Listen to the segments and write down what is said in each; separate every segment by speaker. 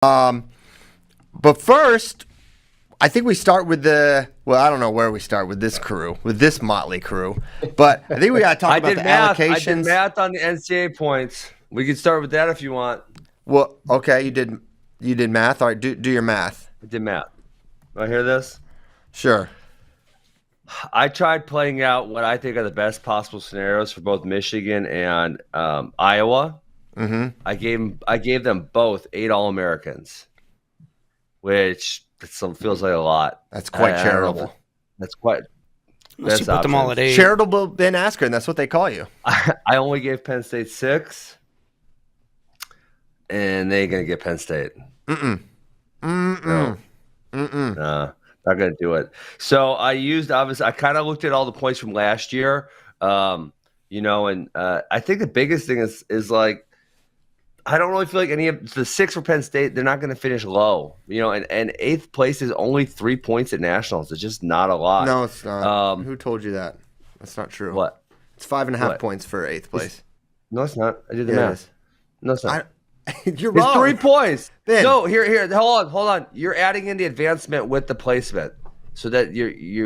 Speaker 1: But first, I think we start with I don't know where we start with this crew, with this motley crew, but I think we got to talk about the allocations.
Speaker 2: I did math on the NCAA points. We can start with that if you want.
Speaker 1: Well, okay, you did math. All right, do your math.
Speaker 2: I did math. Want to hear this?
Speaker 1: Sure.
Speaker 2: I tried playing out what I think are the best possible scenarios for both Michigan and Iowa.
Speaker 1: Mm-hmm.
Speaker 2: I gave them both 8 All-Americans, which feels like a lot.
Speaker 1: That's quite charitable.
Speaker 2: That's quite.
Speaker 3: Unless you put them all at 8.
Speaker 1: Charitable Ben Askren, that's what they call you.
Speaker 2: I only gave Penn State 6, and they ain't gonna get Penn State. No, not gonna do it. So I kind of looked at all the points from last year, and I think the biggest thing is like, I don't really feel like any of the 6 for Penn State, they're not going to finish low, and 8th place is only 3 points at nationals. It's just not a lot.
Speaker 1: No, it's not. Who told you that? That's not true.
Speaker 2: What?
Speaker 1: It's 5.5 points for 8th place.
Speaker 2: No, it's not. I did the math. No, it's not.
Speaker 1: You're wrong.
Speaker 2: It's 3 points.
Speaker 1: Ben.
Speaker 2: No, here. Hold on. You're adding in the advancement with the placement, so that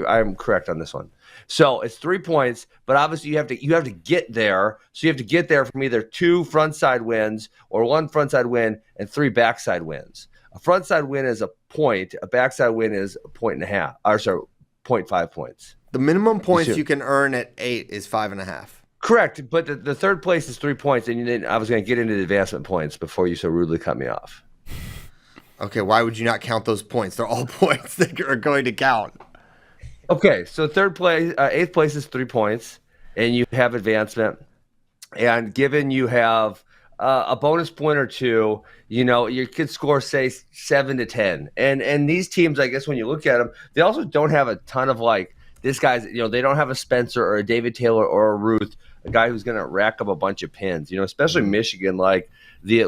Speaker 2: I'm correct on this one. So it's 3 points, but obviously you have to get there. So you have to get there from either 2 frontside wins or 1 frontside win and 3 backside wins. A frontside win is a point. A backside win is a 1.5. Or sorry, 0.5 points.
Speaker 1: The minimum points you can earn at 8 is 5.5.
Speaker 2: Correct, but the 3rd place is 3 points, and I was going to get into the advancement points before you so rudely cut me off.
Speaker 1: Okay, why would you not count those points? They're all points that are going to count.
Speaker 2: Okay, so 8th place is 3 points, and you have advancement. And given you have a bonus point or 2, you could score, say, 7 to 10. And these teams, I guess, when you look at them, they also don't have a ton of this guy's. They don't have a Spencer or a David Taylor or a Ruth, a guy who's going to rack up a bunch of pins. Especially Michigan, the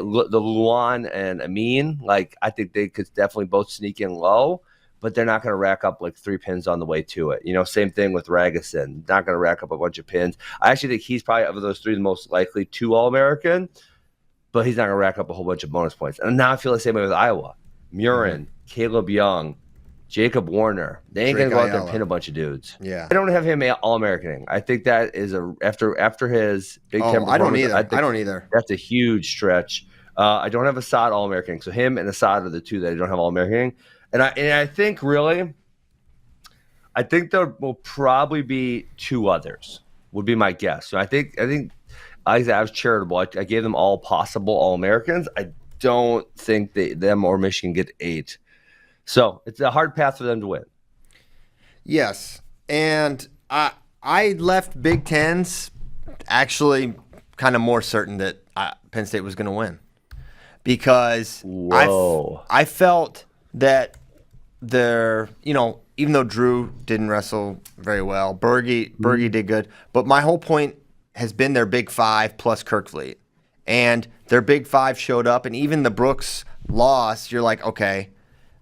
Speaker 2: Luan and Amin. I think they could definitely both sneak in low. But they're not going to rack up 3 pins on the way to it. Same thing with Ragusin. Not going to rack up a bunch of pins. I actually think he's probably, of those 3, the most likely to All-American, but he's not going to rack up a whole bunch of bonus points. And now I feel the same way with Iowa. Murin, Caleb Young, Jacob Warner. They ain't going to go out there and pin a bunch of dudes.
Speaker 1: Yeah.
Speaker 2: I don't have him All-Americaning. I think that is after his Big Ten performance.
Speaker 1: I don't either.
Speaker 2: That's a huge stretch. I don't have Assad All-Americaning. So him and Assad are the 2 that I don't have All-Americaning. And I think there will probably be 2 others, would be my guess. So I think I was charitable. I gave them all possible All-Americans. I don't think them or Michigan get 8. So it's a hard path for them to win.
Speaker 1: Yes. And I left Big Tens actually kind of more certain that Penn State was going to win. Because I felt that even though Drew didn't wrestle very well, Berge did good. But my whole point has been their Big 5 plus Kirkfleet. And their Big 5 showed up, and even the Brooks loss, you're like, okay,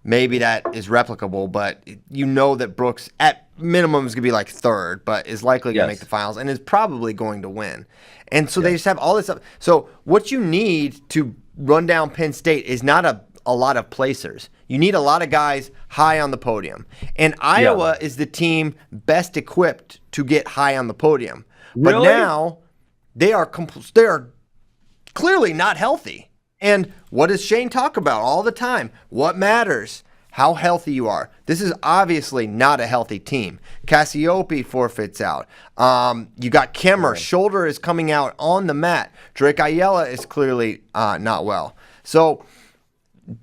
Speaker 1: maybe that is replicable, but that Brooks at minimum is going to be 3rd, but is likely going to make the finals and is probably going to win. And so they just have all this stuff. So what you need to run down Penn State is not a lot of placers. You need a lot of guys high on the podium. And Iowa is the team best equipped to get high on the podium. But now they are clearly not healthy. And what does Shane talk about all the time? What matters? How healthy you are. This is obviously not a healthy team. Cassiope forfeits out. You got Kemmer. Shoulder is coming out on the mat. Drake Ayala is clearly not well. So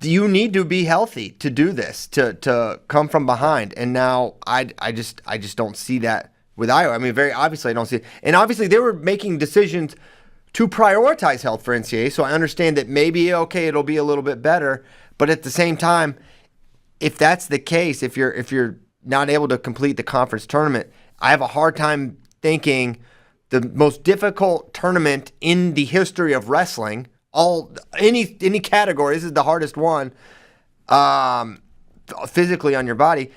Speaker 1: you need to be healthy to do this, to come from behind. And now I just don't see that with Iowa. I mean, very obviously I don't see it. And obviously they were making decisions to prioritize health for NCAA, so I understand that maybe, it'll be a little bit better. But at the same time, if that's the case, if you're not able to complete the conference tournament, I have a hard time thinking the most difficult tournament in the history of wrestling, any category, this is the hardest one, physically on your body.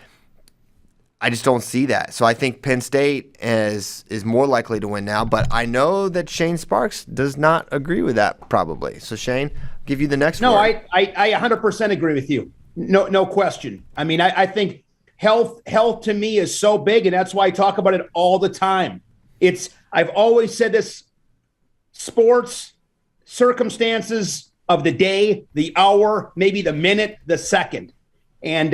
Speaker 1: I just don't see that. So I think Penn State is more likely to win now. But I know that Shane Sparks does not agree with that probably. So Shane, I'll give you the next
Speaker 4: No,
Speaker 1: word.
Speaker 4: I 100% agree with you. No question. I mean, I think health to me is so big, and that's why I talk about it all the time. I've always said this: sports, circumstances of the day, the hour, maybe the minute, the second. And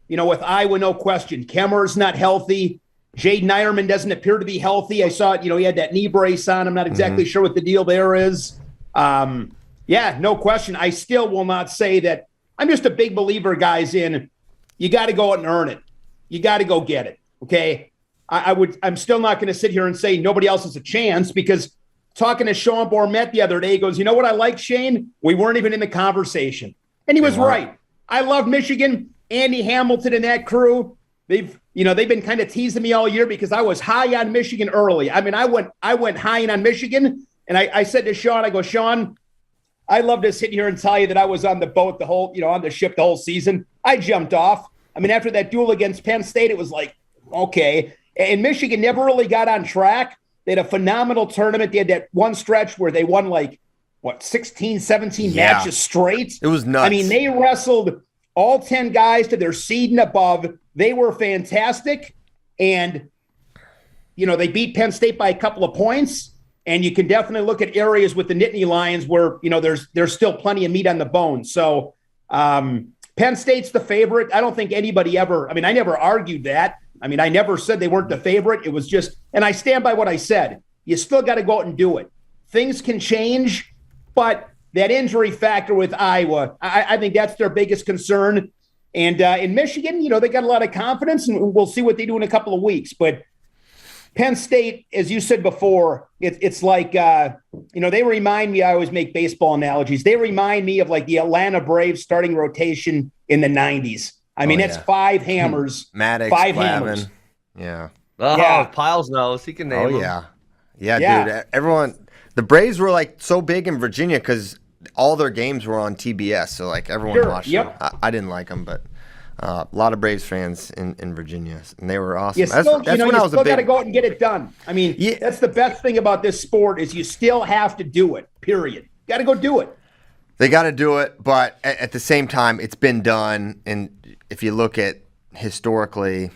Speaker 4: with Iowa, no question, Kemmer's not healthy. Jaden Ironman doesn't appear to be healthy. I saw it. He had that knee brace on. I'm not exactly sure what the deal there is. No question. I still will not say that. I'm just a big believer, guys, in you got to go out and earn it. You got to go get it. Okay. I'm still not going to sit here and say nobody else has a chance, because talking to Sean Bourmet the other day, he goes, you know what I like, Shane? We weren't even in the conversation. And he was right. I love Michigan. Andy Hamilton and that crew. They've been kind of teasing me all year because I was high on Michigan early. I mean, I went high on Michigan, and I said to Sean, I go, Sean, I love to sit here and tell you that I was on the boat on the ship the whole season. I jumped off. I mean, after that duel against Penn State, it was like, okay. And Michigan never really got on track. They had a phenomenal tournament. They had that one stretch where they won 16, 17 matches straight.
Speaker 1: It was nuts.
Speaker 4: I mean, they wrestled all 10 guys to their seed and above. They were fantastic. And, they beat Penn State by a couple of points. And you can definitely look at areas with the Nittany Lions where, there's still plenty of meat on the bone. So Penn State's the favorite. I don't think anybody I never argued that. I mean, I never said they weren't the favorite. It was just, and I stand by what I said. You still got to go out and do it. Things can change, but that injury factor with Iowa, I think that's their biggest concern. And in Michigan, they got a lot of confidence, and we'll see what they do in a couple of weeks. But Penn State, as you said before, it's like, they remind me, I always make baseball analogies. They remind me of like the Atlanta Braves starting rotation in the 90s. I mean, it's five hammers.
Speaker 1: Maddox,
Speaker 4: five
Speaker 1: Glavine.
Speaker 4: Hammers.
Speaker 1: Yeah.
Speaker 2: Piles knows. He can name them.
Speaker 1: Yeah, dude. Everyone, the Braves were like so big in Virginia because all their games were on TBS. So like everyone watched them. I didn't like them, but a lot of Braves fans in Virginia, and they were awesome.
Speaker 4: You still got to go out and get it done. I mean, that's the best thing about this sport is you still have to do it, period. Got to go do it.
Speaker 1: They got to do it, but at the same time, it's been done. And if you look at historically,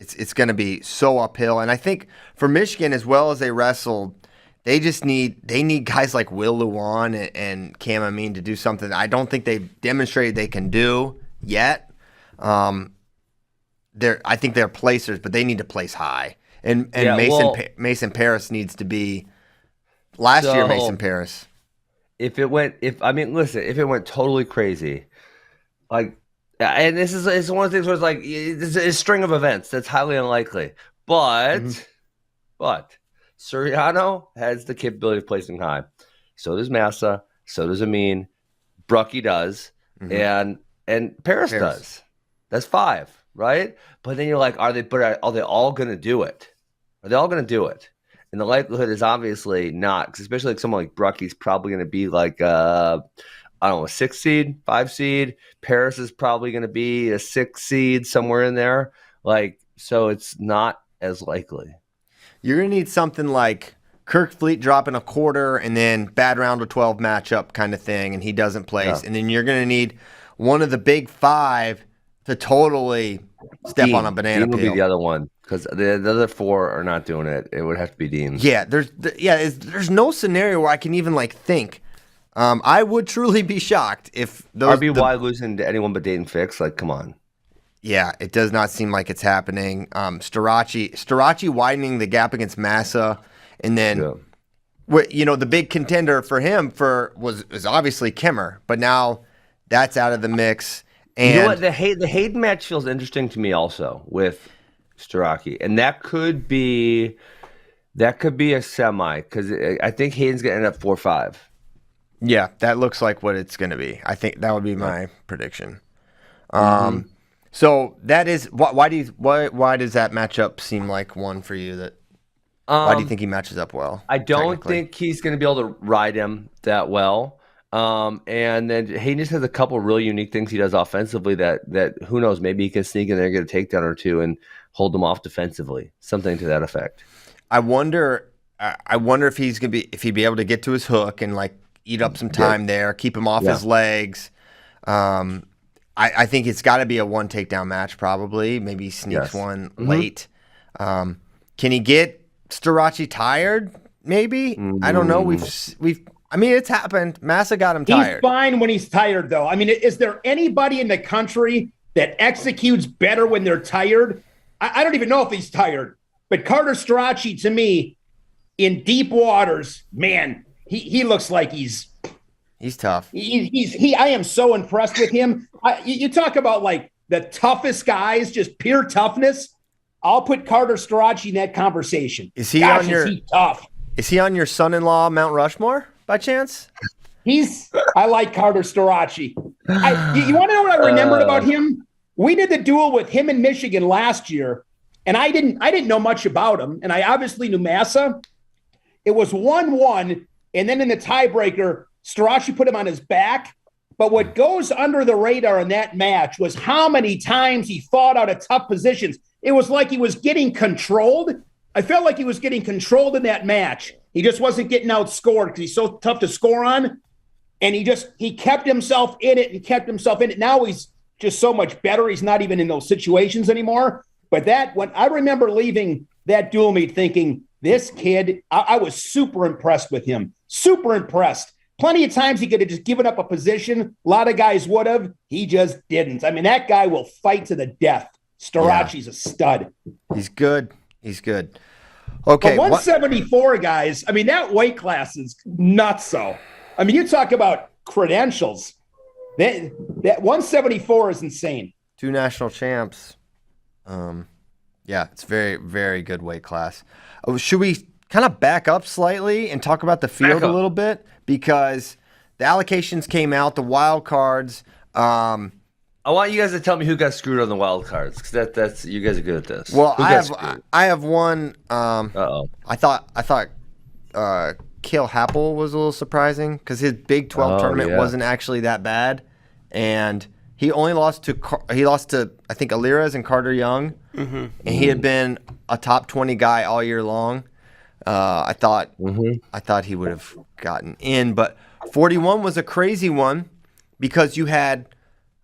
Speaker 1: it's going to be so uphill. And I think for Michigan, as well as they wrestled, they need guys like Will Luan and Cam Amin to do something I don't think they've demonstrated they can do yet. I think they're placers, but they need to place high. And Mason Paris needs to be last year. Mason Paris.
Speaker 2: If it went totally crazy, and it's one of the things where it's like it's a string of events that's highly unlikely. But Suriano has the capability of placing high. So does Massa. So does Amin. Brucky does, and Paris does. That's 5, right? But then you're like, are they all going to do it? Are they all going to do it? And the likelihood is obviously not, because especially like someone like Brucky's probably going to be like, a 6 seed, 5 seed. Paris is probably going to be a 6 seed, somewhere in there. So it's not as likely.
Speaker 1: You're going to need something like Kirk Fleet dropping a quarter and then bad round of 12 matchup kind of thing, and he doesn't place. Yeah. And then you're going to need one of the big 5 to totally step on a banana peel.
Speaker 2: Dean will be the other one. Because the other 4 are not doing it. It would have to be Dean.
Speaker 1: Yeah, there's no scenario where I can even think. I would truly be shocked if those
Speaker 2: RBY losing to anyone but Dayton Fix. Come on.
Speaker 1: Yeah, it does not seem like it's happening. Starachi widening the gap against Massa, and then the big contender for him was obviously Kimmer, but now that's out of the mix. And
Speaker 2: you know what? The Hayden match feels interesting to me also with Starocci, and that could be a semi, because I think Hayden's gonna end up 4-5.
Speaker 1: Yeah, that looks like what it's gonna be. I think that would be my prediction. So that is why does that matchup seem like one for you? That why do you think he matches up well?
Speaker 2: I don't think he's gonna be able to ride him that well. And then Hayden just has a couple real unique things he does offensively that who knows, maybe he can sneak in there, get a takedown or two, and hold them off defensively. Something to that effect.
Speaker 1: I wonder if he'd be able to get to his hook and like eat up some time there, keep him off his legs. I think it's got to be a one takedown match probably. Maybe he sneaks one late. Can he get Storace tired? Maybe. I don't know. I mean, it's happened. Massa got him tired.
Speaker 4: He's fine when he's tired, though. I mean, is there anybody in the country that executes better when they're tired? I don't even know if he's tired. But Carter Storace, to me, in deep waters, man, he looks like he's
Speaker 1: tough.
Speaker 4: I am so impressed with him. You talk about like the toughest guys, just pure toughness. I'll put Carter Storace in that conversation.
Speaker 1: Is he
Speaker 4: tough?
Speaker 1: Is he on your son-in-law Mount Rushmore by chance?
Speaker 4: I like Carter Storace. You want to know what I remembered about him? We did the duel with him in Michigan last year, and I didn't know much about him, and I obviously knew Massa. It was 1-1, and then in the tiebreaker, Storace put him on his back. But what goes under the radar in that match was how many times he fought out of tough positions. It was like he was getting controlled. I felt like he was getting controlled in that match. He just wasn't getting outscored because he's so tough to score on. And he kept himself in it. Now he's just so much better. He's not even in those situations anymore. But when I remember leaving that duel meet thinking, this kid, I was super impressed with him. Super impressed. Plenty of times he could have just given up a position. A lot of guys would have. He just didn't. I mean, that guy will fight to the death. Storace's a stud.
Speaker 1: He's good. Okay.
Speaker 4: But 174, guys, I mean, that weight class is nuts. So, I mean, you talk about credentials. That 174 is insane.
Speaker 1: 2 national champs. Yeah, it's very, very good weight class. Should we kind of back up slightly and talk about the field a little bit? Because the allocations came out, the wild cards.
Speaker 2: I want you guys to tell me who got screwed on the wild cards, because that's you guys are good at this.
Speaker 1: Well, I have one. I thought Cale Happel was a little surprising because his Big 12 tournament wasn't actually that bad, and he only lost to I think Alirez and Carter Young, and he had been a top 20 guy all year long. I thought he would have gotten in, but 41 was a crazy one because you had,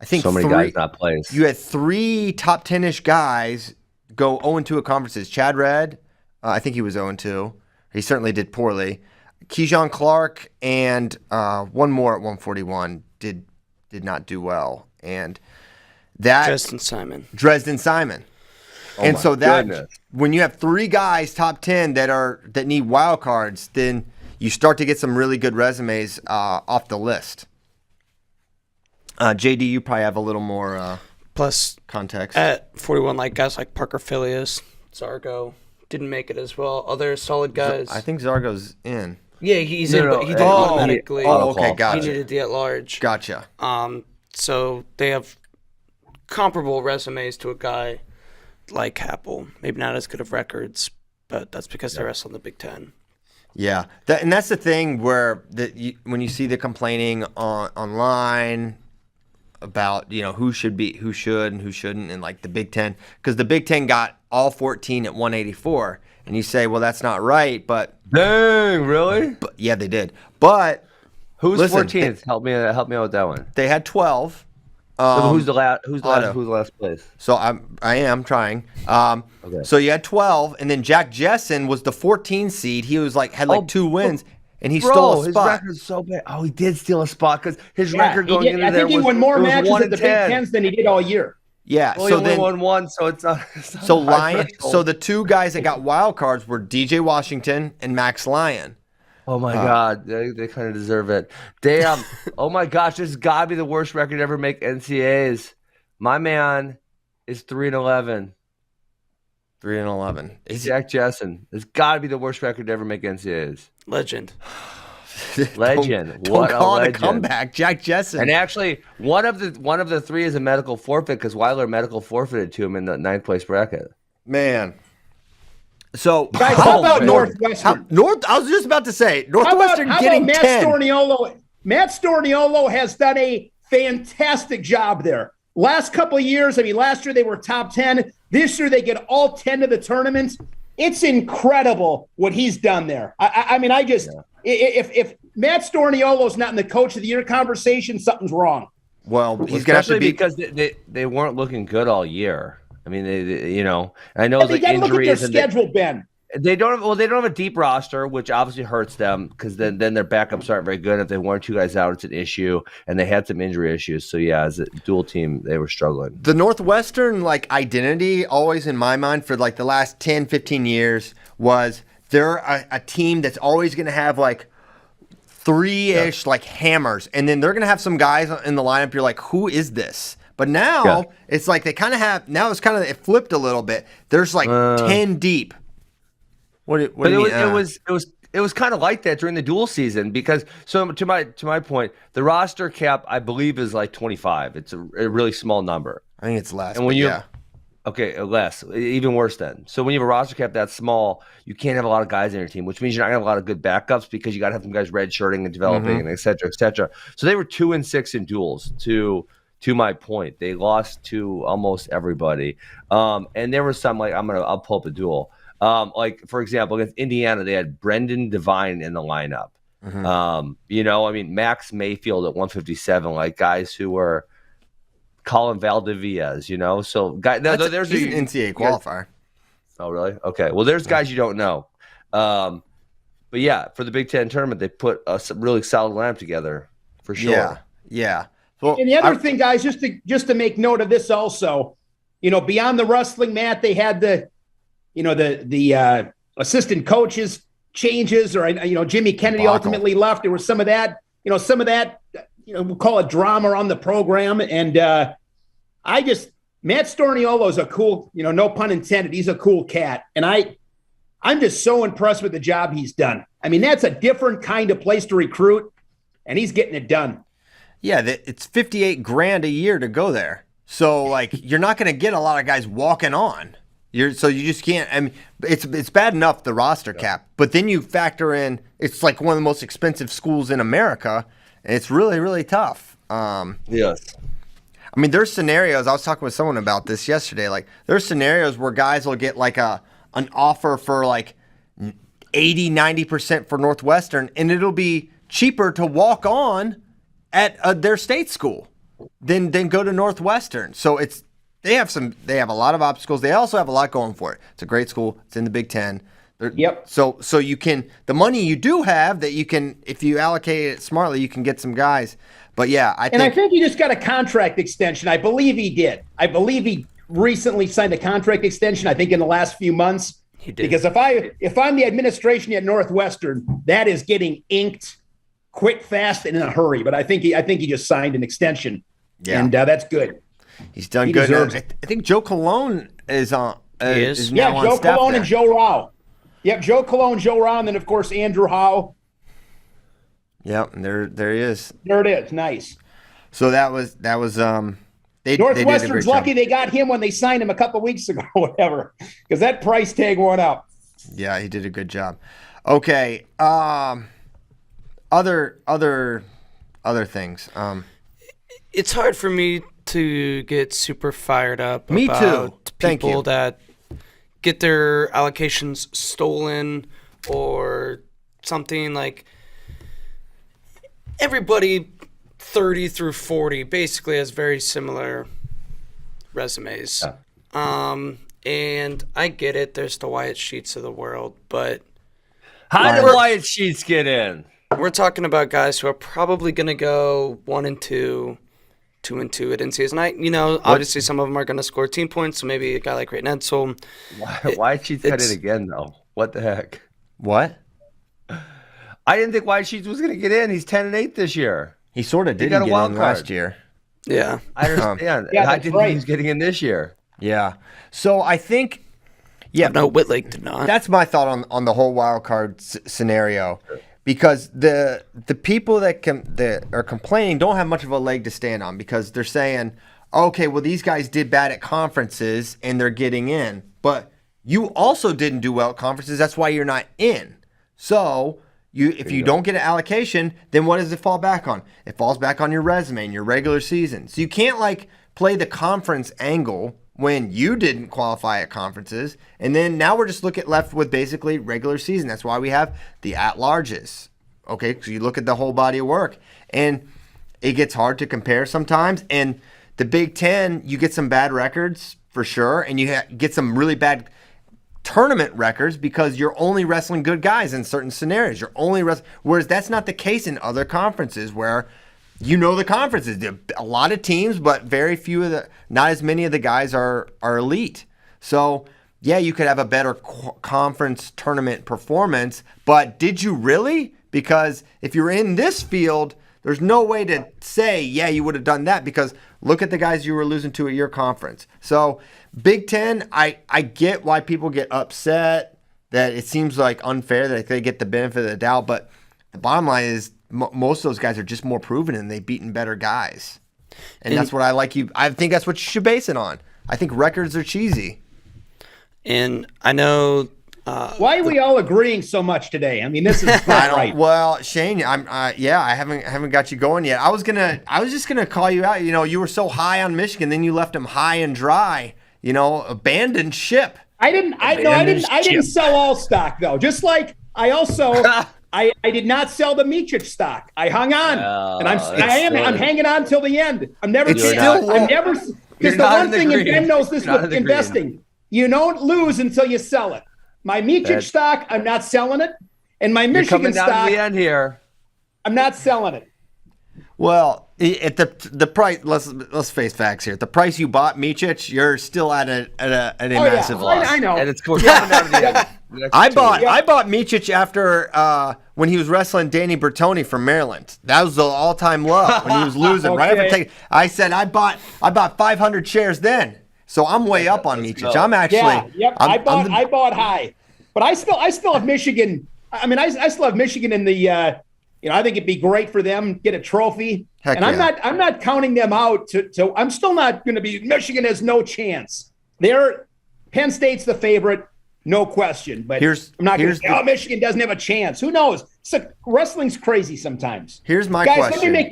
Speaker 1: I think,
Speaker 2: so many guys not placed.
Speaker 1: You had 3 top 10-ish guys go 0-2 at conferences. Chad Redd, I think he was 0-2. He certainly did poorly. Keyshawn Clark and one more at 141 did not do well, and that Dresden Simon. And so when you have 3 guys top 10 that need wild cards, then you start to get some really good resumes off the list. JD, you probably have a little more
Speaker 3: plus
Speaker 1: context.
Speaker 3: At 41, like guys like Parker Filius, Zargo didn't make it as well. Other solid guys.
Speaker 1: I think Zargo's in.
Speaker 3: Yeah, he's in, but he didn't automatically.
Speaker 1: Okay, gotcha.
Speaker 3: He needed the at-large.
Speaker 1: Gotcha.
Speaker 3: So they have comparable resumes to a guy like Happel. Maybe not as good of records, but that's because they wrestle in the Big Ten.
Speaker 1: Yeah, and that's the thing where when you see the complaining online about who should and who shouldn't in like the Big Ten, because the Big Ten got all 14 at 184, and you say, well, that's not right, but
Speaker 2: dang, really?
Speaker 1: But yeah, they did. But
Speaker 2: who's 14th? Help me out with that one.
Speaker 1: They had 12.
Speaker 2: Who's the last place?
Speaker 1: So I am trying. Okay. So you had 12, and then Jack Jessen was the 14 seed. He was had 2 wins, and he stole a spot.
Speaker 2: His record's so bad. Oh, he did steal a spot because his record going into there was. I think
Speaker 4: he won more matches at the Big Tens than he did all year.
Speaker 1: Yeah.
Speaker 2: Well, so he only won 1, so it's not.
Speaker 1: So Lyon. So the 2 guys that got wild cards were DJ Washington and Max Lyon.
Speaker 2: Oh my God, they kind of deserve it. Damn. Oh my gosh, this has got to be the worst record to ever make NCAAs. My man is 3-11.
Speaker 1: 3-11.
Speaker 2: Jack Jessen. It's got to be the worst record to ever make NCAAs.
Speaker 3: Legend.
Speaker 2: Legend.
Speaker 1: Don't call it a comeback, Jack Jessen.
Speaker 2: And actually, one of the 3 is a medical forfeit because Weiler medical forfeited to him in the 9th place bracket.
Speaker 1: Man. So,
Speaker 4: guys, how about Northwestern?
Speaker 1: I was just about to say Northwestern
Speaker 4: how
Speaker 1: getting
Speaker 4: about
Speaker 1: 10.
Speaker 4: Matt Storniolo has done a fantastic job there. Last couple of years, last year they were top 10. This year they get all 10 of the tournaments. It's incredible what he's done there. If Matt Storniolo's not in the Coach of the Year conversation, something's wrong.
Speaker 1: Well, he's going to have to be
Speaker 2: because they weren't looking good all year. I mean, I know it's like
Speaker 4: injuries. Look at their schedule, Ben.
Speaker 2: They don't have a deep roster, which obviously hurts them because then their backups aren't very good. If they have 1 or 2 guys out, it's an issue, and they had some injury issues. So yeah, as a dual team, they were struggling.
Speaker 1: The Northwestern identity always in my mind for the last 10, 15 years was they're a team that's always going to have 3-ish hammers, and then they're going to have some guys in the lineup. You're like, who is this? But now it's they kind of have. Now it's it flipped a little bit. There's 10 deep. What do you mean?
Speaker 2: It was kind of like that during the dual season because to my point, the roster cap I believe is 25. It's a really small number.
Speaker 1: I think it's less.
Speaker 2: And when less, even worse then. So when you have a roster cap that small, you can't have a lot of guys in your team, which means you're not gonna have a lot of good backups because you got to have some guys redshirting and developing and et cetera, et cetera. So they were 2-6 in duals. To my point, they lost to almost everybody. And there was some I'll pull up a duel. For example, against Indiana, they had Brendan Devine in the lineup. Max Mayfield at 157, guys who were Colin Valdivias, So there's
Speaker 1: he's an NCAA qualifier.
Speaker 2: Oh, really? Okay. Well, there's guys you don't know. But yeah, for the Big Ten tournament, they put a really solid lineup together for sure.
Speaker 1: Yeah. Well,
Speaker 4: and the other thing, guys, just to make note of this also, beyond the wrestling mat, they had the assistant coaches changes, or Jimmy Kennedy ultimately left. There was some of that, we'll call it drama on the program. And Matt Storniolo is a cool, no pun intended, he's a cool cat. And I'm just so impressed with the job he's done. That's a different kind of place to recruit, and he's getting it done.
Speaker 1: Yeah, it's $58,000 a year to go there. So you're not going to get a lot of guys walking on. You just can't. It's bad enough the roster cap, but then you factor in it's one of the most expensive schools in America, and it's really, really tough.
Speaker 2: Yes.
Speaker 1: There's scenarios. I was talking with someone about this yesterday. There's scenarios where guys will get an offer for 80-90% for Northwestern, and it'll be cheaper to walk on at their state school than go to Northwestern. So they have a lot of obstacles. They also have a lot going for it. It's a great school. It's in the Big Ten.
Speaker 4: Yep.
Speaker 1: So you can, the money you do have that you can, if you allocate it smartly, you can get some guys. But yeah, I think
Speaker 4: he just got a contract extension. I believe he did. I believe he recently signed a contract extension. I think in the last few months.
Speaker 3: He did.
Speaker 4: Because if I'm the administration at Northwestern, that is getting inked quick, fast, and in a hurry. But I think he just signed an extension.
Speaker 1: Yeah.
Speaker 4: And that's good.
Speaker 1: He's done good. I think Joe Colon is on. Is now on
Speaker 4: Joe
Speaker 1: staff
Speaker 4: Colon
Speaker 1: there.
Speaker 4: and Joe Rao. Yep, Joe Colon, Joe Rao, and then of course Andrew Howe.
Speaker 1: Yep, there he is.
Speaker 4: There it is. Nice.
Speaker 1: So that was
Speaker 4: Northwestern's lucky they got him when they signed him a couple weeks ago, or whatever, because that price tag went up.
Speaker 1: Yeah, he did a good job. Okay, other things.
Speaker 3: It's hard for me to get super fired up
Speaker 1: Me
Speaker 3: about
Speaker 1: too. Thank
Speaker 3: people
Speaker 1: you.
Speaker 3: that get their allocations stolen or something. Everybody 30 through 40 basically has very similar resumes.
Speaker 2: Yeah.
Speaker 3: And I get it. There's the Wyatt Sheets of the world, but
Speaker 2: how did Wyatt Sheets get in?
Speaker 3: we're talking about guys who are probably going to go 1-2, 2-2 at NCAAs. Obviously some of them are going to score team points. So maybe a guy like Ray Netzel.
Speaker 2: Wyatt Sheets got in again, though. What the heck?
Speaker 1: What?
Speaker 2: I didn't think Wyatt Sheets was going to get in. He's 10-8 this year.
Speaker 1: He sort of didn't get in last year.
Speaker 3: Yeah.
Speaker 2: I understand.
Speaker 4: Yeah,
Speaker 2: I didn't think he was getting in this year.
Speaker 1: Yeah. So I think, yeah.
Speaker 3: No, Whitlake did not.
Speaker 1: That's my thought on the whole wild card scenario, because the people that are complaining don't have much of a leg to stand on, because they're saying, okay, well, these guys did bad at conferences and they're getting in, but you also didn't do well at conferences. That's why you're not in. So If you don't get an allocation, then what does it fall back on? It falls back on your resume and your regular season. So you can't like play the conference angle when you didn't qualify at conferences. And then now we're just left with basically regular season. That's why we have the at-larges. Okay, so you look at the whole body of work. And it gets hard to compare sometimes. And the Big Ten, you get some bad records for sure. And you get some really bad tournament records because you're only wrestling good guys in certain scenarios. You're only whereas that's not the case in other conferences where the conferences. A lot of teams, but very few not as many of the guys are elite. So yeah, you could have a better conference tournament performance, but did you really? Because if you're in this field, there's no way to say, yeah, you would have done that because look at the guys you were losing to at your conference. So Big Ten, I get why people get upset, that it seems like unfair that they get the benefit of the doubt, but the bottom line is most of those guys are just more proven and they've beaten better guys. And that's what I think that's what you should base it on. I think records are cheesy.
Speaker 3: And I know...
Speaker 4: why are we all agreeing so much today? I mean, this is not right.
Speaker 1: Well, Shane, I haven't got you going yet. I was just gonna call you out. You were so high on Michigan, then you left them high and dry. Abandoned ship.
Speaker 4: I didn't sell all stock though. Just like I also I did not sell the Mičić stock. I hung on, and I'm hanging on till the end. I'm never because the one thing, and Ben knows this with investing, you don't lose until you sell it. My Mičić stock, I'm not selling it, and my Michigan stock,
Speaker 2: down to the end here.
Speaker 4: I'm not selling it.
Speaker 1: Well, at the price, let's face facts here. At the price you bought Mičić, you're still at a massive loss.
Speaker 4: I know,
Speaker 2: and it's coming down to the end.
Speaker 1: I bought Mičić after when he was wrestling Danny Bertoni from Maryland. That was the all-time low when he was losing.
Speaker 4: Okay.
Speaker 1: Right after I said I bought 500 shares then. So I'm way up on Mičić. I'm actually
Speaker 4: I bought high, but I still have Michigan. I mean, I still have Michigan in the. I think it'd be great for them get a trophy, and I'm not counting them out. I'm still not going to be. Michigan has no chance. Penn State's the favorite, no question. But I'm not going to say, Michigan doesn't have a chance. Who knows? Wrestling's crazy sometimes.
Speaker 1: Here's my
Speaker 4: question.
Speaker 1: Guys,
Speaker 4: let me make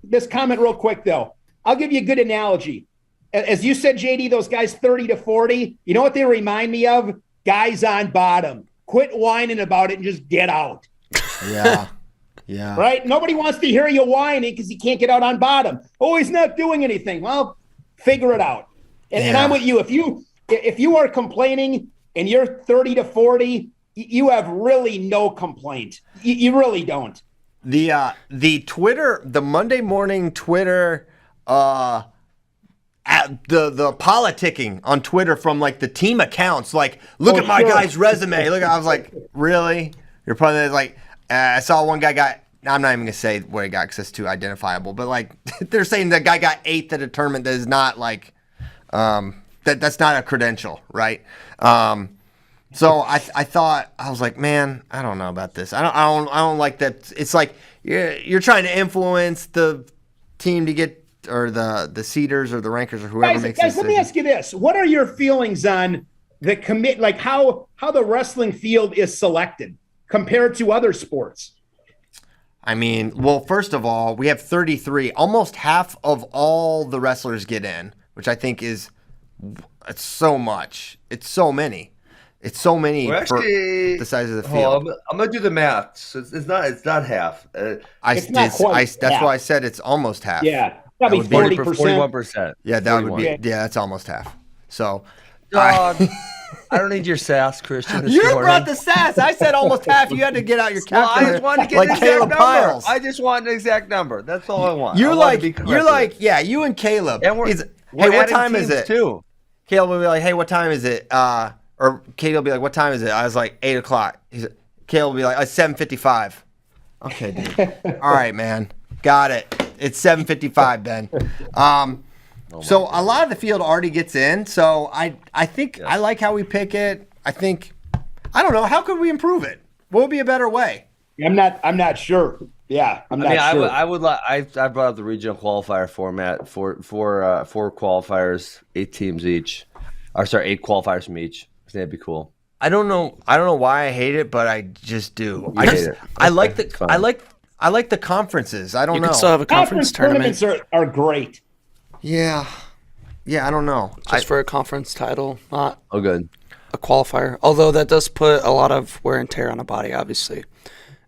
Speaker 4: this comment real quick though. I'll give you a good analogy. As you said, JD, those guys 30 to 40, you know what they remind me of? Guys on bottom. Quit whining about it and just get out.
Speaker 1: Yeah. Yeah.
Speaker 4: Right? Nobody wants to hear you whining because he can't get out on bottom. Oh, he's not doing anything. Well, figure it out. And I'm with you. If you are complaining and you're 30 to 40, you have really no complaint. You really don't.
Speaker 1: The Twitter, the Monday morning Twitter, the politicking on Twitter from like the team accounts, like look at my guy's resume. I was like, really? You're probably like, I saw one guy got. I'm not even gonna say what he got because it's too identifiable. But like, they're saying that guy got 8th at a tournament that is not like, that's not a credential, right? So I thought, I was like, man, I don't know about this. I don't like that. It's like you're trying to influence the team to get. Or the seeders or the rankers or whoever makes
Speaker 4: guys, let me ask you this. What are your feelings on the like how the wrestling field is selected compared to other sports?
Speaker 1: I mean, well, first of all, we have 33. Almost half of all the wrestlers get in, which I think it's so much. It's so many. It's so many for the size of the field.
Speaker 2: I'm gonna do the math. So it's not half.
Speaker 4: It's not quite
Speaker 1: that's why I said it's almost half.
Speaker 4: Yeah. Probably 40%.
Speaker 2: 41%.
Speaker 1: Yeah, that would be. Yeah, that's almost half. So,
Speaker 2: I don't need your sass, Christian.
Speaker 1: You brought the sass. I said almost half. You had to get out your calculator.
Speaker 2: I just wanted to get an exact number. Piles. I just want an exact number. That's all I want.
Speaker 1: You're yeah, you and Caleb.
Speaker 2: And
Speaker 1: hey, what time is it?
Speaker 2: Too.
Speaker 1: Caleb will be like, hey, what time is it? Or Caleb will be like, what time is it? I was like, 8 o'clock. Caleb will be like, 7:55. Okay, dude. All right, man. Got it. It's 7:55, Ben. So a lot of the field already gets in. So I think I like how we pick it. I don't know. How could we improve it? What would be a better way?
Speaker 4: I'm not sure. Yeah, I'm not sure.
Speaker 2: I brought up the regional qualifier format for 4 qualifiers, 8 teams each. 8 qualifiers from each. I think that'd be cool.
Speaker 1: I don't know why I hate it, but I just do. I like the conferences. I don't
Speaker 3: You
Speaker 1: know.
Speaker 3: can still have a conference tournament
Speaker 4: tournaments are great.
Speaker 1: Yeah, I don't know.
Speaker 3: just for a conference title, not
Speaker 2: Oh, good.
Speaker 3: a qualifier. Although that does put a lot of wear and tear on a body, obviously.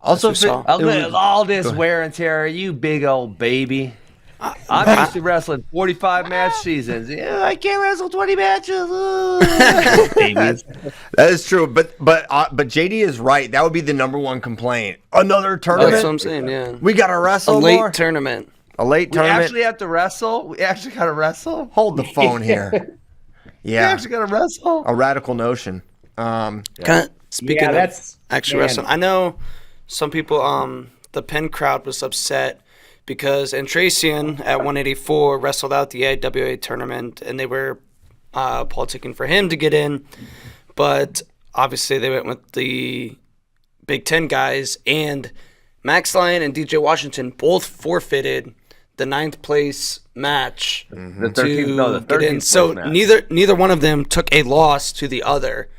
Speaker 1: Also,
Speaker 3: we saw.
Speaker 2: All this wear and tear, you big old baby. I'm used to wrestling 45 match seasons. Yeah, I can't wrestle 20 matches. Babies.
Speaker 1: that is true, but JD is right. That would be the number one complaint. Another tournament.
Speaker 3: That's what I'm saying. Yeah,
Speaker 1: We gotta
Speaker 3: a
Speaker 1: wrestle
Speaker 3: late
Speaker 1: more.
Speaker 3: tournament.
Speaker 1: A late
Speaker 2: We
Speaker 1: tournament.
Speaker 2: actually have to wrestle. We actually got to wrestle.
Speaker 1: Hold the phone here.
Speaker 2: We
Speaker 1: Yeah,
Speaker 2: actually got to wrestle.
Speaker 1: a radical notion.
Speaker 3: Speaking of
Speaker 4: that's
Speaker 3: actual
Speaker 4: man.
Speaker 3: wrestling, I know some people. The Penn crowd was upset because Antracian at 184 wrestled out the AWA tournament, and they were politicking for him to get in, but obviously they went with the Big Ten guys, and Max Lyon and DJ Washington both forfeited the 9th place match
Speaker 2: The
Speaker 3: to
Speaker 2: 13th, no, the
Speaker 3: get in.
Speaker 2: 13th
Speaker 3: So
Speaker 2: place match.
Speaker 3: neither one of them took a loss to the other.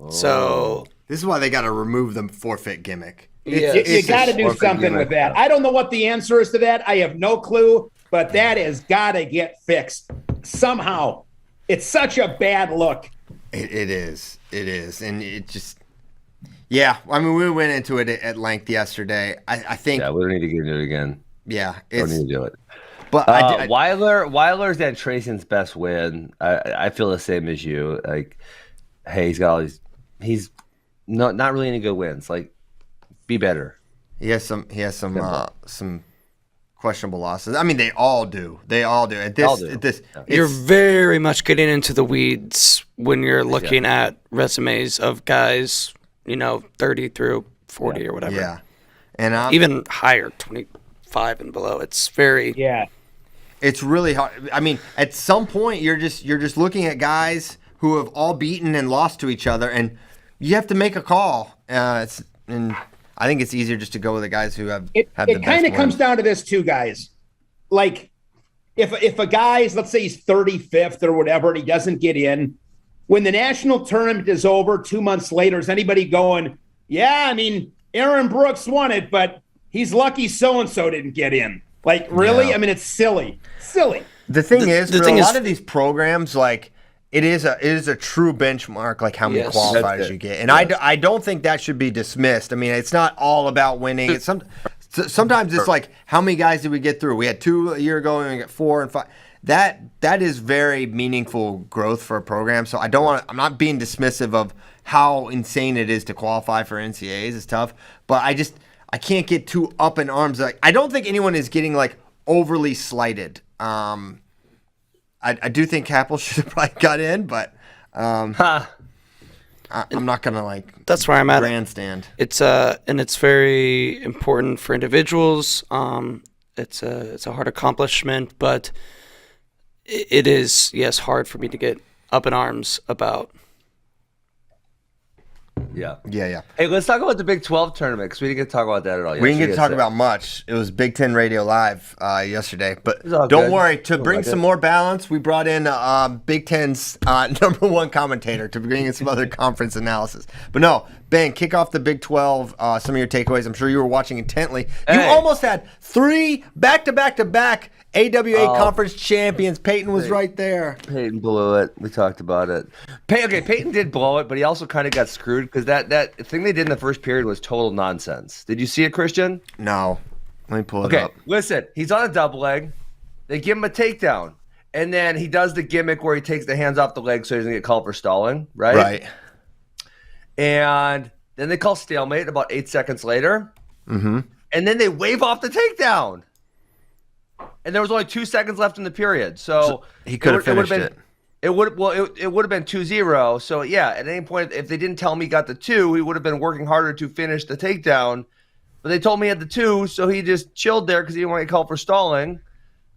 Speaker 3: So
Speaker 1: This is why they gotta remove the forfeit gimmick.
Speaker 3: yeah,
Speaker 4: You got to do
Speaker 2: forfeit
Speaker 4: something
Speaker 2: gimmick.
Speaker 4: with that. I don't know what the answer is to that. I have no clue, but that has got to get fixed somehow. It's such a bad look.
Speaker 1: It is, and it just. Yeah, I mean, we went into it at length yesterday. I think,
Speaker 2: Yeah, we don't need to get into it again.
Speaker 1: yeah,
Speaker 2: We don't
Speaker 1: it's.
Speaker 2: need to do it.
Speaker 1: But
Speaker 2: Weiler's and Tracy's best win. I feel the same as you. Like, hey, he's got all these. He's not really any good wins. Like, be better.
Speaker 1: he has some questionable losses. I mean, they all do. At this,
Speaker 2: All do.
Speaker 1: At this,
Speaker 3: you're
Speaker 1: it's-
Speaker 3: very much getting into the weeds when you're looking at resumes of guys, 30 through 40 or whatever.
Speaker 1: yeah, and
Speaker 3: Even higher, 25 and below. It's very
Speaker 4: Yeah.
Speaker 1: it's really hard. I mean, at some point, you're just looking at guys who have all beaten and lost to each other, and you have to make a call. And I think it's easier just to go with the guys who have
Speaker 4: It
Speaker 1: the best
Speaker 4: kind of comes
Speaker 1: wins.
Speaker 4: down to this too, guys. Like if a guy's, let's say he's 35th or whatever, and he doesn't get in, when the national tournament is over 2 months later, is anybody going, yeah, I mean, Aaron Brooks won it, but he's lucky so-and-so didn't get in. Like, really?
Speaker 1: Yeah.
Speaker 4: I mean, it's silly. Silly.
Speaker 1: The thing is,
Speaker 3: the
Speaker 1: for
Speaker 3: thing
Speaker 1: a
Speaker 3: is-
Speaker 1: lot of these programs, like it is a true benchmark, like how many
Speaker 3: Yes.
Speaker 1: qualifiers
Speaker 2: That's it.
Speaker 1: you get, and I don't think that should be dismissed. I mean, it's not all about winning. It's sometimes it's like how many guys did we get through? We had 2 a year ago, and we got 4 and 5. That is very meaningful growth for a program. So I'm not being dismissive of how insane it is to qualify for NCAAs. It's tough, but I can't get too up in arms. Like I don't think anyone is getting like overly slighted. I do think Capel should have probably got in, but I'm not gonna like
Speaker 3: that's where I'm at.
Speaker 1: grandstand.
Speaker 3: It's and it's very important for individuals. It's a hard accomplishment, but it is, yes, hard for me to get up in arms about.
Speaker 2: Yeah.
Speaker 1: Yeah.
Speaker 2: Hey, let's talk about the Big 12 tournament because we didn't get to talk about that at all.
Speaker 1: We didn't get to
Speaker 2: yesterday.
Speaker 1: talk about much. It was Big Ten Radio Live yesterday, but
Speaker 2: It's all
Speaker 1: don't
Speaker 2: good.
Speaker 1: worry. To bring
Speaker 2: like
Speaker 1: some
Speaker 2: it.
Speaker 1: more balance, we brought in Big Ten's number one commentator to bring in some other conference analysis. But no, Ben, kick off the Big 12. Some of your takeaways. I'm sure you were watching intently. You
Speaker 2: Hey.
Speaker 1: almost had 3 back-to-back AWA conference champions. Peyton was right there.
Speaker 2: Peyton blew it. We talked about it. Peyton did blow it, but he also kind of got screwed because that thing they did in the first period was total nonsense. Did you see it, Christian?
Speaker 1: No, let me pull it
Speaker 2: Okay,
Speaker 1: up.
Speaker 2: listen. He's on a double leg. They give him a takedown, and then he does the gimmick where he takes the hands off the leg so he doesn't get called for stalling, right?
Speaker 1: Right.
Speaker 2: And then they call stalemate about 8 seconds later, and then they wave off the takedown. And there was only 2 seconds left in the period, so
Speaker 1: He could have finished it.
Speaker 2: It would have been 2-0. So yeah, at any point, if they didn't tell me he got the 2, he would have been working harder to finish the takedown. But they told me he had the 2, so he just chilled there because he didn't want to get called for stalling.